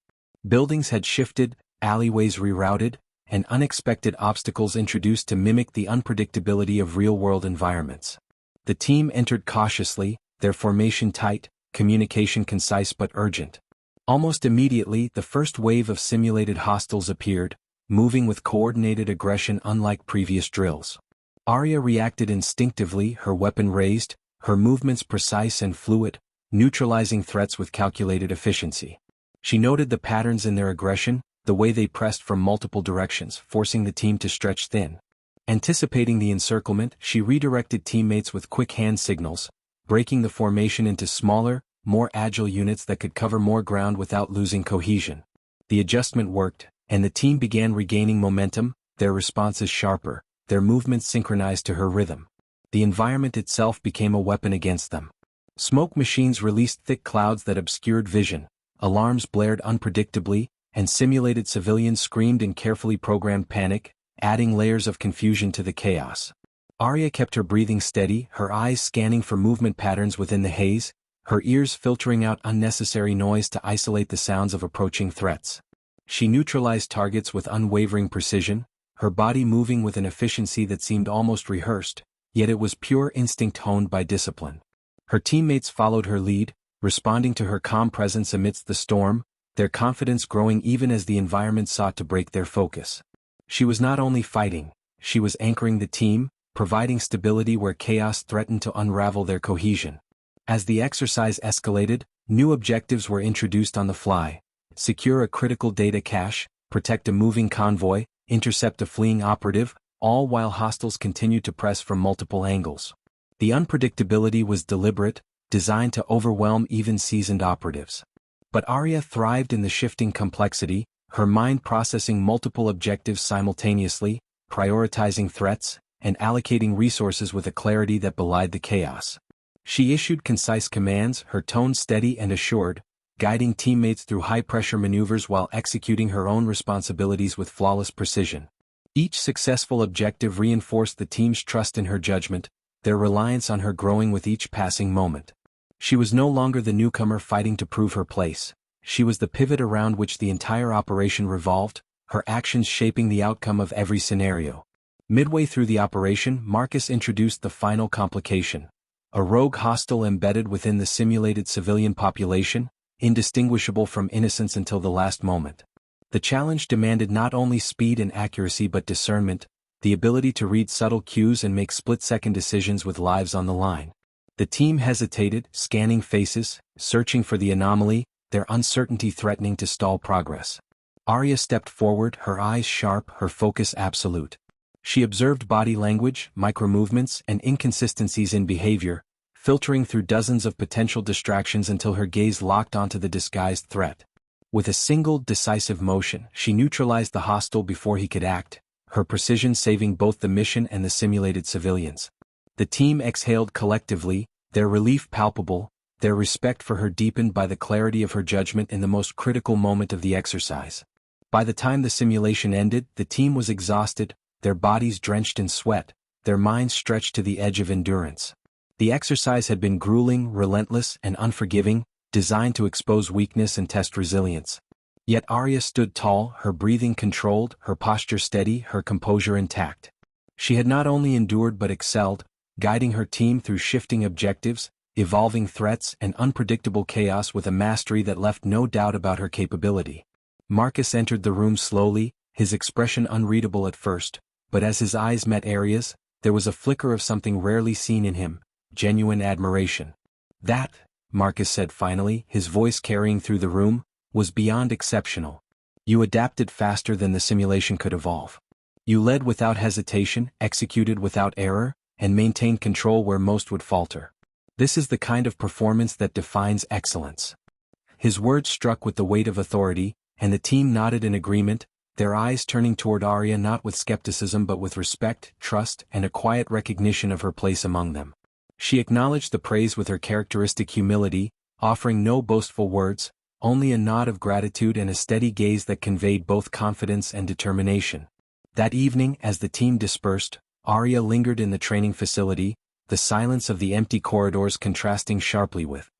Buildings had shifted, alleyways rerouted, and unexpected obstacles introduced to mimic the unpredictability of real-world environments. The team entered cautiously, their formation tight, communication concise but urgent. Almost immediately, the first wave of simulated hostiles appeared, moving with coordinated aggression unlike previous drills. Arya reacted instinctively, her weapon raised, her movements precise and fluid, neutralizing threats with calculated efficiency. She noted the patterns in their aggression, the way they pressed from multiple directions, forcing the team to stretch thin. Anticipating the encirclement, she redirected teammates with quick hand signals, breaking the formation into smaller, more agile units that could cover more ground without losing cohesion. The adjustment worked, and the team began regaining momentum, their responses sharper, their movements synchronized to her rhythm. The environment itself became a weapon against them. Smoke machines released thick clouds that obscured vision, alarms blared unpredictably, and simulated civilians screamed in carefully programmed panic, adding layers of confusion to the chaos. Arya kept her breathing steady, her eyes scanning for movement patterns within the haze, her ears filtering out unnecessary noise to isolate the sounds of approaching threats. She neutralized targets with unwavering precision, her body moving with an efficiency that seemed almost rehearsed, yet it was pure instinct honed by discipline. Her teammates followed her lead, responding to her calm presence amidst the storm, their confidence growing even as the environment sought to break their focus. She was not only fighting, she was anchoring the team, providing stability where chaos threatened to unravel their cohesion. As the exercise escalated, new objectives were introduced on the fly: secure a critical data cache, protect a moving convoy, intercept a fleeing operative, all while hostiles continued to press from multiple angles. The unpredictability was deliberate, designed to overwhelm even seasoned operatives. But Arya thrived in the shifting complexity, her mind processing multiple objectives simultaneously, prioritizing threats, and allocating resources with a clarity that belied the chaos. She issued concise commands, her tone steady and assured, guiding teammates through high-pressure maneuvers while executing her own responsibilities with flawless precision. Each successful objective reinforced the team's trust in her judgment, their reliance on her growing with each passing moment. She was no longer the newcomer fighting to prove her place. She was the pivot around which the entire operation revolved, her actions shaping the outcome of every scenario. Midway through the operation, Marcus introduced the final complication: a rogue hostile embedded within the simulated civilian population, indistinguishable from innocence until the last moment. The challenge demanded not only speed and accuracy but discernment, the ability to read subtle cues and make split-second decisions with lives on the line. The team hesitated, scanning faces, searching for the anomaly, their uncertainty threatening to stall progress. Arya stepped forward, her eyes sharp, her focus absolute. She observed body language, micromovements, and inconsistencies in behavior, filtering through dozens of potential distractions until her gaze locked onto the disguised threat. With a single, decisive motion, she neutralized the hostile before he could act, her precision saving both the mission and the simulated civilians. The team exhaled collectively, their relief palpable, their respect for her deepened by the clarity of her judgment in the most critical moment of the exercise. By the time the simulation ended, the team was exhausted, their bodies drenched in sweat, their minds stretched to the edge of endurance. The exercise had been grueling, relentless, and unforgiving, designed to expose weakness and test resilience. Yet Arya stood tall, her breathing controlled, her posture steady, her composure intact. She had not only endured but excelled, guiding her team through shifting objectives, evolving threats, and unpredictable chaos with a mastery that left no doubt about her capability. Marcus entered the room slowly, his expression unreadable at first, but as his eyes met Arya's, there was a flicker of something rarely seen in him: genuine admiration. That, Marcus said finally, his voice carrying through the room, was beyond exceptional. You adapted faster than the simulation could evolve. You led without hesitation, executed without error, and maintained control where most would falter. This is the kind of performance that defines excellence. His words struck with the weight of authority, and the team nodded in agreement, their eyes turning toward Arya not with skepticism but with respect, trust, and a quiet recognition of her place among them. She acknowledged the praise with her characteristic humility, offering no boastful words, only a nod of gratitude and a steady gaze that conveyed both confidence and determination. That evening, as the team dispersed, Arya lingered in the training facility, the silence of the empty corridors contrasting sharply with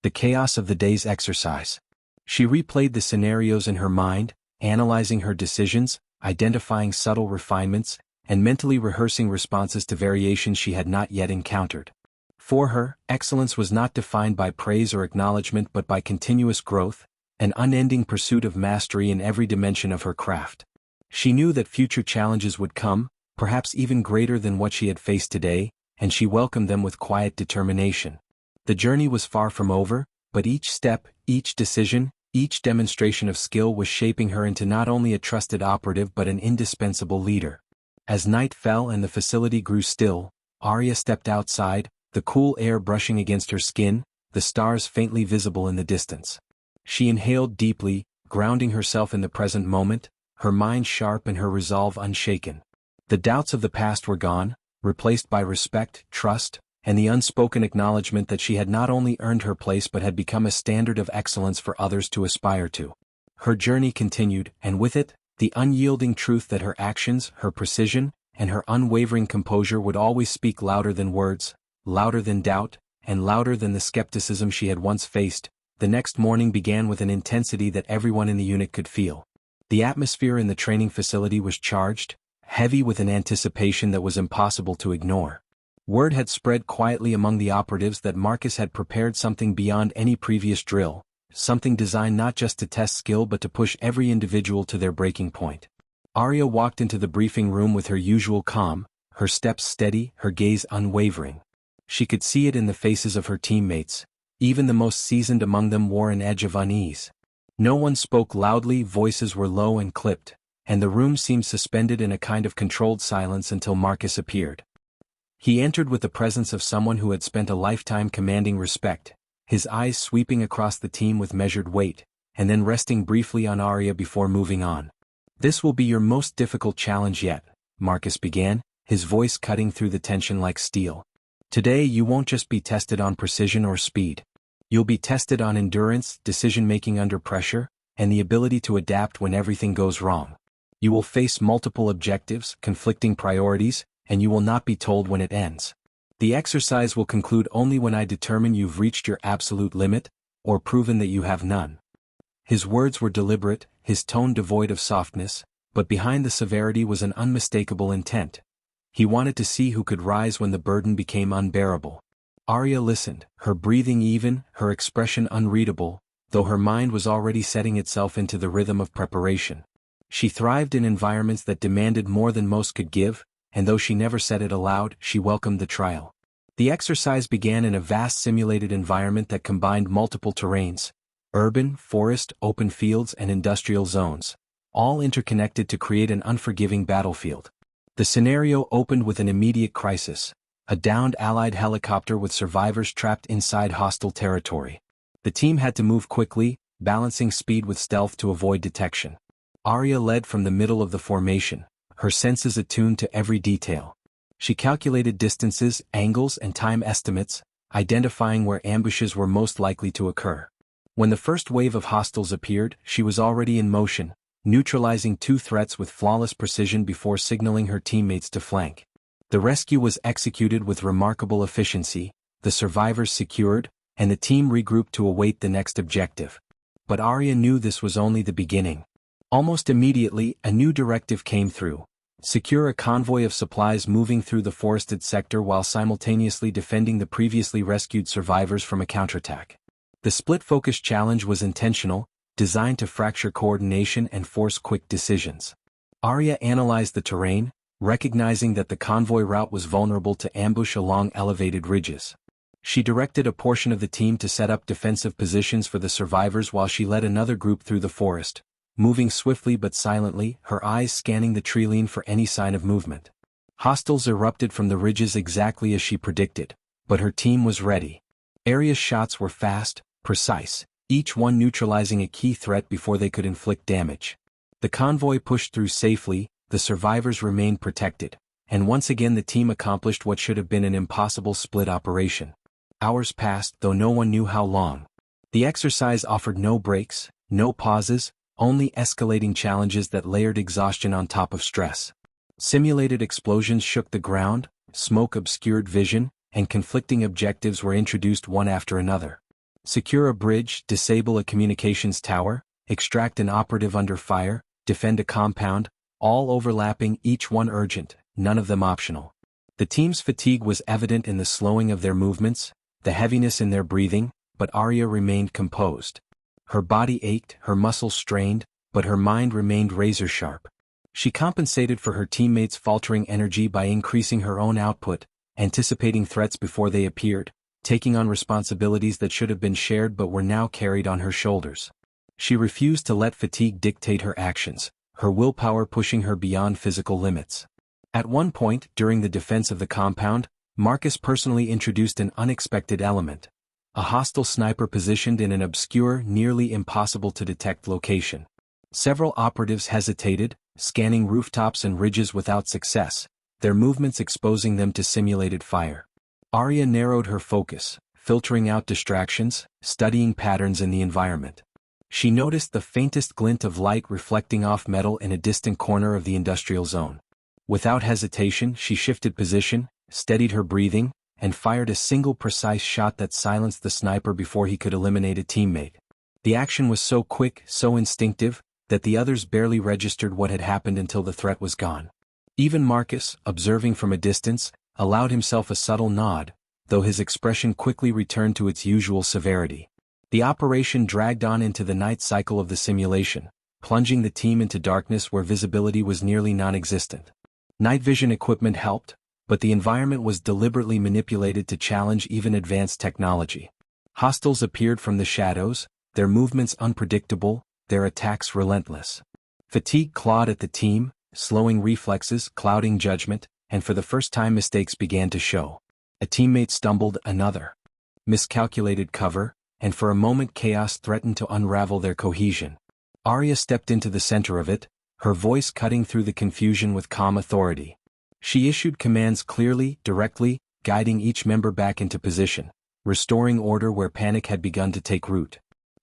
the chaos of the day's exercise. She replayed the scenarios in her mind, analyzing her decisions, identifying subtle refinements, and mentally rehearsing responses to variations she had not yet encountered. For her, excellence was not defined by praise or acknowledgement but by continuous growth, an unending pursuit of mastery in every dimension of her craft. She knew that future challenges would come, perhaps even greater than what she had faced today, and she welcomed them with quiet determination. The journey was far from over, but each step, each decision, Each demonstration of skill was shaping her into not only a trusted operative but an indispensable leader. As night fell and the facility grew still, Arya stepped outside, the cool air brushing against her skin, the stars faintly visible in the distance. She inhaled deeply, grounding herself in the present moment, her mind sharp and her resolve unshaken. The doubts of the past were gone, replaced by respect, trust, and the unspoken acknowledgement that she had not only earned her place but had become a standard of excellence for others to aspire to. Her journey continued, and with it, the unyielding truth that her actions, her precision, and her unwavering composure would always speak louder than words, louder than doubt, and louder than the skepticism she had once faced. The next morning began with an intensity that everyone in the unit could feel. The atmosphere in the training facility was charged, heavy with an anticipation that was impossible to ignore. Word had spread quietly among the operatives that Marcus had prepared something beyond any previous drill, something designed not just to test skill but to push every individual to their breaking point. Arya walked into the briefing room with her usual calm, her steps steady, her gaze unwavering. She could see it in the faces of her teammates. Even the most seasoned among them wore an edge of unease. No one spoke loudly, voices were low and clipped, and the room seemed suspended in a kind of controlled silence until Marcus appeared. He entered with the presence of someone who had spent a lifetime commanding respect, his eyes sweeping across the team with measured weight, and then resting briefly on Arya before moving on. "This will be your most difficult challenge yet," Marcus began, his voice cutting through the tension like steel. "Today you won't just be tested on precision or speed. You'll be tested on endurance, decision-making under pressure, and the ability to adapt when everything goes wrong. You will face multiple objectives, conflicting priorities, and you will not be told when it ends. The exercise will conclude only when I determine you've reached your absolute limit, or proven that you have none." His words were deliberate, his tone devoid of softness, but behind the severity was an unmistakable intent. He wanted to see who could rise when the burden became unbearable. Arya listened, her breathing even, her expression unreadable, though her mind was already setting itself into the rhythm of preparation. She thrived in environments that demanded more than most could give, and though she never said it aloud, she welcomed the trial. The exercise began in a vast simulated environment that combined multiple terrains: urban, forest, open fields, and industrial zones, all interconnected to create an unforgiving battlefield. The scenario opened with an immediate crisis: a downed Allied helicopter with survivors trapped inside hostile territory. The team had to move quickly, balancing speed with stealth to avoid detection. Arya led from the middle of the formation, her senses attuned to every detail. She calculated distances, angles, and time estimates, identifying where ambushes were most likely to occur. When the first wave of hostiles appeared, she was already in motion, neutralizing two threats with flawless precision before signaling her teammates to flank. The rescue was executed with remarkable efficiency, the survivors secured, and the team regrouped to await the next objective. But Arya knew this was only the beginning. Almost immediately, a new directive came through: secure a convoy of supplies moving through the forested sector while simultaneously defending the previously rescued survivors from a counterattack. The split-focus challenge was intentional, designed to fracture coordination and force quick decisions. Arya analyzed the terrain, recognizing that the convoy route was vulnerable to ambush along elevated ridges. She directed a portion of the team to set up defensive positions for the survivors while she led another group through the forest, moving swiftly but silently, her eyes scanning the treeline for any sign of movement. Hostiles erupted from the ridges exactly as she predicted, but her team was ready. Arya's shots were fast, precise, each one neutralizing a key threat before they could inflict damage. The convoy pushed through safely, the survivors remained protected, and once again the team accomplished what should have been an impossible split operation. Hours passed, though no one knew how long. The exercise offered no breaks, no pauses, only escalating challenges that layered exhaustion on top of stress. Simulated explosions shook the ground, smoke obscured vision, and conflicting objectives were introduced one after another. Secure a bridge, disable a communications tower, extract an operative under fire, defend a compound, all overlapping, each one urgent, none of them optional. The team's fatigue was evident in the slowing of their movements, the heaviness in their breathing, but Arya remained composed. Her body ached, her muscles strained, but her mind remained razor-sharp. She compensated for her teammates' faltering energy by increasing her own output, anticipating threats before they appeared, taking on responsibilities that should have been shared but were now carried on her shoulders. She refused to let fatigue dictate her actions, her willpower pushing her beyond physical limits. At one point, during the defense of the compound, Marcus personally introduced an unexpected element. A hostile sniper positioned in an obscure, nearly impossible-to-detect location. Several operatives hesitated, scanning rooftops and ridges without success, their movements exposing them to simulated fire. Arya narrowed her focus, filtering out distractions, studying patterns in the environment. She noticed the faintest glint of light reflecting off metal in a distant corner of the industrial zone. Without hesitation, she shifted position, steadied her breathing, and fired a single precise shot that silenced the sniper before he could eliminate a teammate. The action was so quick, so instinctive, that the others barely registered what had happened until the threat was gone. Even Marcus, observing from a distance, allowed himself a subtle nod, though his expression quickly returned to its usual severity. The operation dragged on into the night cycle of the simulation, plunging the team into darkness where visibility was nearly non-existent. Night vision equipment helped, but the environment was deliberately manipulated to challenge even advanced technology. Hostiles appeared from the shadows, their movements unpredictable, their attacks relentless. Fatigue clawed at the team, slowing reflexes, clouding judgment, and for the first time mistakes began to show. A teammate stumbled, another miscalculated cover, and for a moment chaos threatened to unravel their cohesion. Arya stepped into the center of it, her voice cutting through the confusion with calm authority. She issued commands clearly, directly, guiding each member back into position, restoring order where panic had begun to take root.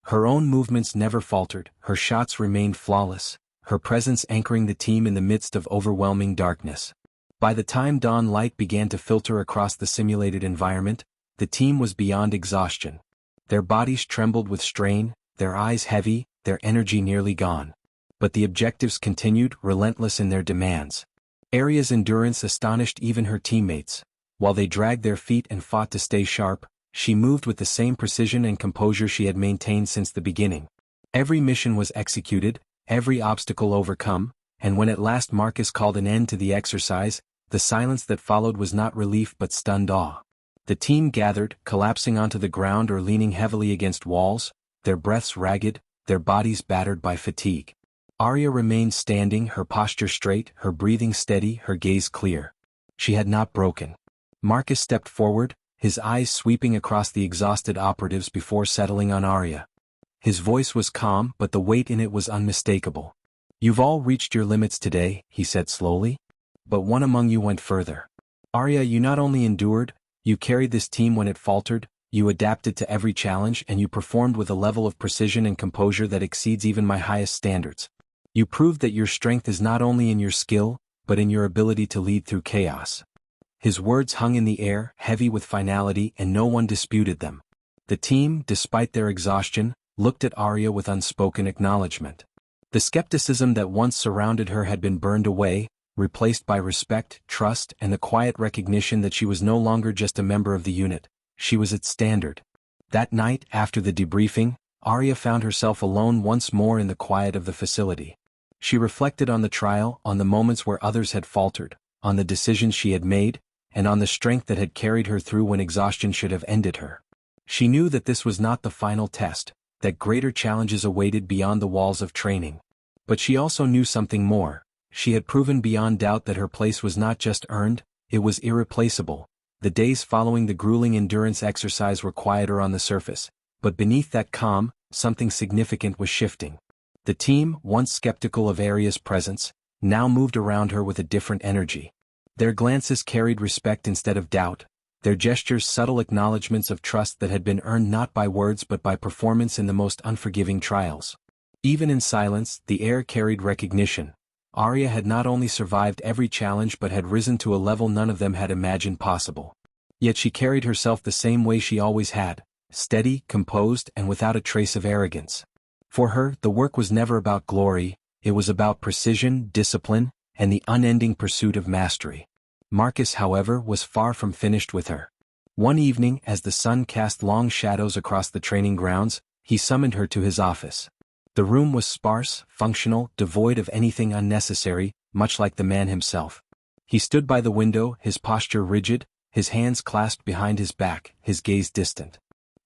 Her own movements never faltered, her shots remained flawless, her presence anchoring the team in the midst of overwhelming darkness. By the time dawn light began to filter across the simulated environment, the team was beyond exhaustion. Their bodies trembled with strain, their eyes heavy, their energy nearly gone. But the objectives continued, relentless in their demands. Arya's endurance astonished even her teammates. While they dragged their feet and fought to stay sharp, she moved with the same precision and composure she had maintained since the beginning. Every mission was executed, every obstacle overcome, and when at last Marcus called an end to the exercise, the silence that followed was not relief but stunned awe. The team gathered, collapsing onto the ground or leaning heavily against walls, their breaths ragged, their bodies battered by fatigue. Arya remained standing, her posture straight, her breathing steady, her gaze clear. She had not broken. Marcus stepped forward, his eyes sweeping across the exhausted operatives before settling on Arya. His voice was calm, but the weight in it was unmistakable. "You've all reached your limits today," he said slowly. "But one among you went further. Arya, you not only endured, you carried this team when it faltered, you adapted to every challenge, and you performed with a level of precision and composure that exceeds even my highest standards. You proved that your strength is not only in your skill, but in your ability to lead through chaos." His words hung in the air, heavy with finality, and no one disputed them. The team, despite their exhaustion, looked at Arya with unspoken acknowledgement. The skepticism that once surrounded her had been burned away, replaced by respect, trust, and the quiet recognition that she was no longer just a member of the unit, she was its standard. That night, after the debriefing, Arya found herself alone once more in the quiet of the facility. She reflected on the trial, on the moments where others had faltered, on the decisions she had made, and on the strength that had carried her through when exhaustion should have ended her. She knew that this was not the final test, that greater challenges awaited beyond the walls of training. But she also knew something more. She had proven beyond doubt that her place was not just earned, it was irreplaceable. The days following the grueling endurance exercise were quieter on the surface, but beneath that calm, something significant was shifting. The team, once skeptical of Arya's presence, now moved around her with a different energy. Their glances carried respect instead of doubt, their gestures subtle acknowledgments of trust that had been earned not by words but by performance in the most unforgiving trials. Even in silence, the air carried recognition. Arya had not only survived every challenge but had risen to a level none of them had imagined possible. Yet she carried herself the same way she always had, steady, composed, and without a trace of arrogance. For her, the work was never about glory, it was about precision, discipline, and the unending pursuit of mastery. Marcus, however, was far from finished with her. One evening, as the sun cast long shadows across the training grounds, he summoned her to his office. The room was sparse, functional, devoid of anything unnecessary, much like the man himself. He stood by the window, his posture rigid, his hands clasped behind his back, his gaze distant.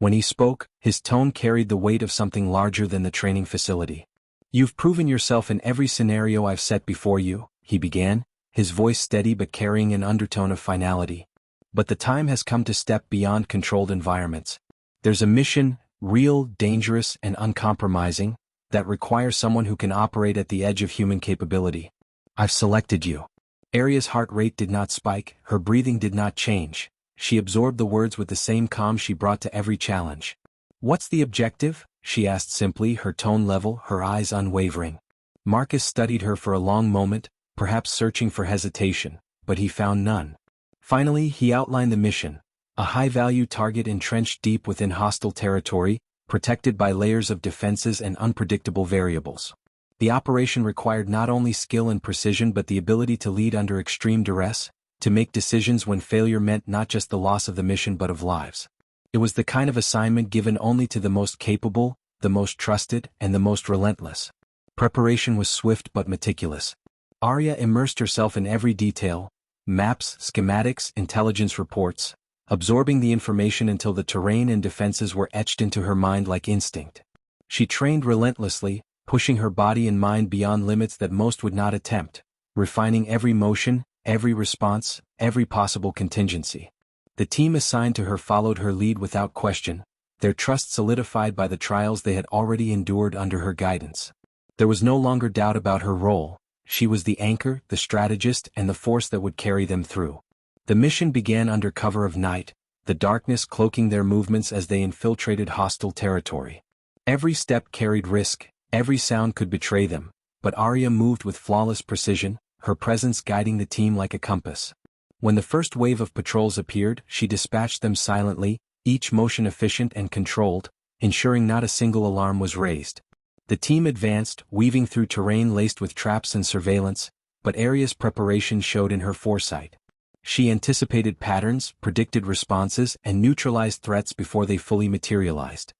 When he spoke, his tone carried the weight of something larger than the training facility. "You've proven yourself in every scenario I've set before you," he began, his voice steady but carrying an undertone of finality. "But the time has come to step beyond controlled environments. There's a mission, real, dangerous, and uncompromising, that requires someone who can operate at the edge of human capability. I've selected you." Aria's heart rate did not spike, her breathing did not change. She absorbed the words with the same calm she brought to every challenge. "What's the objective?" she asked simply, her tone level, her eyes unwavering. Marcus studied her for a long moment, perhaps searching for hesitation, but he found none. Finally, he outlined the mission: a high-value target entrenched deep within hostile territory, protected by layers of defenses and unpredictable variables. The operation required not only skill and precision but the ability to lead under extreme duress, to make decisions when failure meant not just the loss of the mission but of lives. It was the kind of assignment given only to the most capable, the most trusted, and the most relentless. Preparation was swift but meticulous. Arya immersed herself in every detail: maps, schematics, intelligence reports, absorbing the information until the terrain and defenses were etched into her mind like instinct. She trained relentlessly, pushing her body and mind beyond limits that most would not attempt, refining every motion, every response, every possible contingency. The team assigned to her followed her lead without question, their trust solidified by the trials they had already endured under her guidance. There was no longer doubt about her role. She was the anchor, the strategist, and the force that would carry them through. The mission began under cover of night, the darkness cloaking their movements as they infiltrated hostile territory. Every step carried risk, every sound could betray them, but Arya moved with flawless precision, her presence guiding the team like a compass. When the first wave of patrols appeared, she dispatched them silently, each motion efficient and controlled, ensuring not a single alarm was raised. The team advanced, weaving through terrain laced with traps and surveillance, but Arya's preparation showed in her foresight. She anticipated patterns, predicted responses, and neutralized threats before they fully materialized.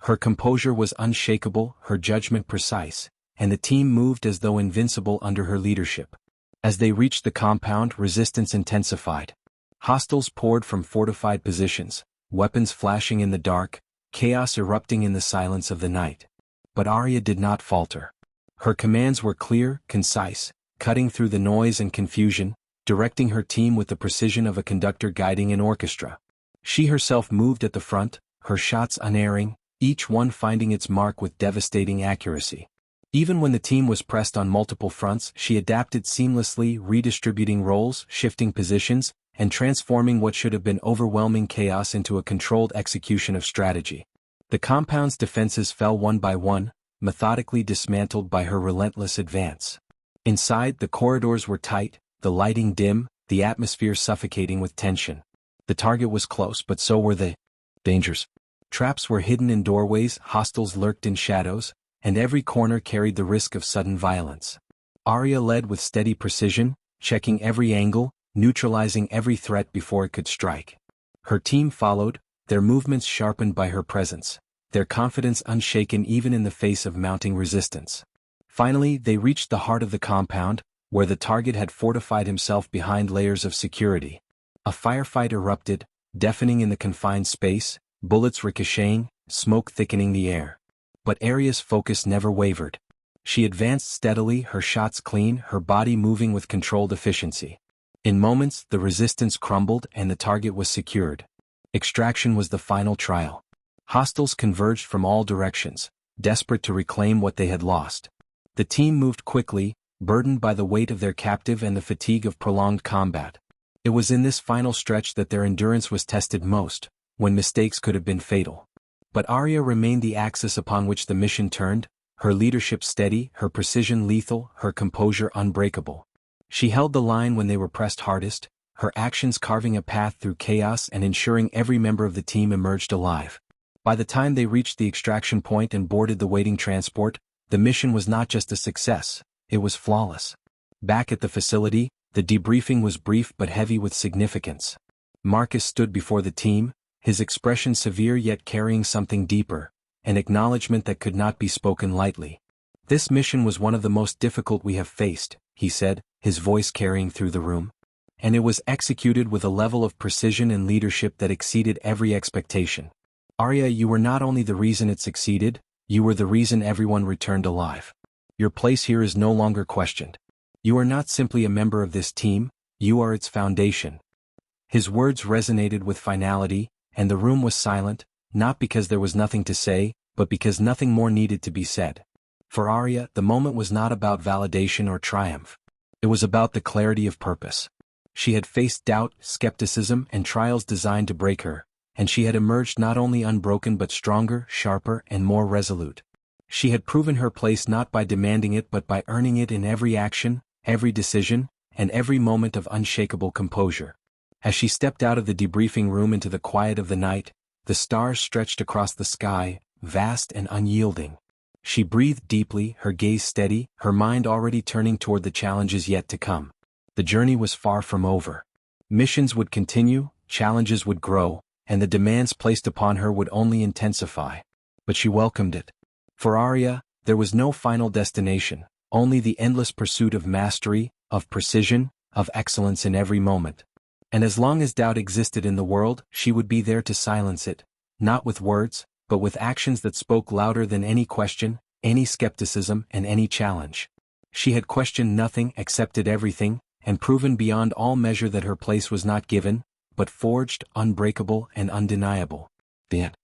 Her composure was unshakable, her judgment precise, and the team moved as though invincible under her leadership. As they reached the compound, resistance intensified. Hostiles poured from fortified positions, weapons flashing in the dark, chaos erupting in the silence of the night. But Arya did not falter. Her commands were clear, concise, cutting through the noise and confusion, directing her team with the precision of a conductor guiding an orchestra. She herself moved at the front, her shots unerring, each one finding its mark with devastating accuracy. Even when the team was pressed on multiple fronts, she adapted seamlessly, redistributing roles, shifting positions, and transforming what should have been overwhelming chaos into a controlled execution of strategy. The compound's defenses fell one by one, methodically dismantled by her relentless advance. Inside, the corridors were tight, the lighting dim, the atmosphere suffocating with tension. The target was close, but so were the dangers. Traps were hidden in doorways, hostiles lurked in shadows, and every corner carried the risk of sudden violence. Arya led with steady precision, checking every angle, neutralizing every threat before it could strike. Her team followed, their movements sharpened by her presence, their confidence unshaken even in the face of mounting resistance. Finally, they reached the heart of the compound, where the target had fortified himself behind layers of security. A firefight erupted, deafening in the confined space, bullets ricocheting, smoke thickening the air. But Arya's focus never wavered. She advanced steadily, her shots clean, her body moving with controlled efficiency. In moments, the resistance crumbled and the target was secured. Extraction was the final trial. Hostiles converged from all directions, desperate to reclaim what they had lost. The team moved quickly, burdened by the weight of their captive and the fatigue of prolonged combat. It was in this final stretch that their endurance was tested most, when mistakes could have been fatal. But Arya remained the axis upon which the mission turned, her leadership steady, her precision lethal, her composure unbreakable. She held the line when they were pressed hardest, her actions carving a path through chaos and ensuring every member of the team emerged alive. By the time they reached the extraction point and boarded the waiting transport, the mission was not just a success, it was flawless. Back at the facility, the debriefing was brief but heavy with significance. Marcus stood before the team, his expression severe yet carrying something deeper, an acknowledgement that could not be spoken lightly. "This mission was one of the most difficult we have faced," he said, his voice carrying through the room. "And it was executed with a level of precision and leadership that exceeded every expectation." Arya, you were not only the reason it succeeded, you were the reason everyone returned alive. Your place here is no longer questioned. You are not simply a member of this team, you are its foundation. His words resonated with finality, and the room was silent, not because there was nothing to say, but because nothing more needed to be said. For Arya, the moment was not about validation or triumph. It was about the clarity of purpose. She had faced doubt, skepticism, and trials designed to break her, and she had emerged not only unbroken but stronger, sharper, and more resolute. She had proven her place not by demanding it but by earning it in every action, every decision, and every moment of unshakable composure. As she stepped out of the debriefing room into the quiet of the night, the stars stretched across the sky, vast and unyielding. She breathed deeply, her gaze steady, her mind already turning toward the challenges yet to come. The journey was far from over. Missions would continue, challenges would grow, and the demands placed upon her would only intensify. But she welcomed it. For Arya, there was no final destination, only the endless pursuit of mastery, of precision, of excellence in every moment. And as long as doubt existed in the world, she would be there to silence it, not with words, but with actions that spoke louder than any question, any skepticism, and any challenge. She had questioned nothing, accepted everything, and proven beyond all measure that her place was not given, but forged, unbreakable, and undeniable. The end.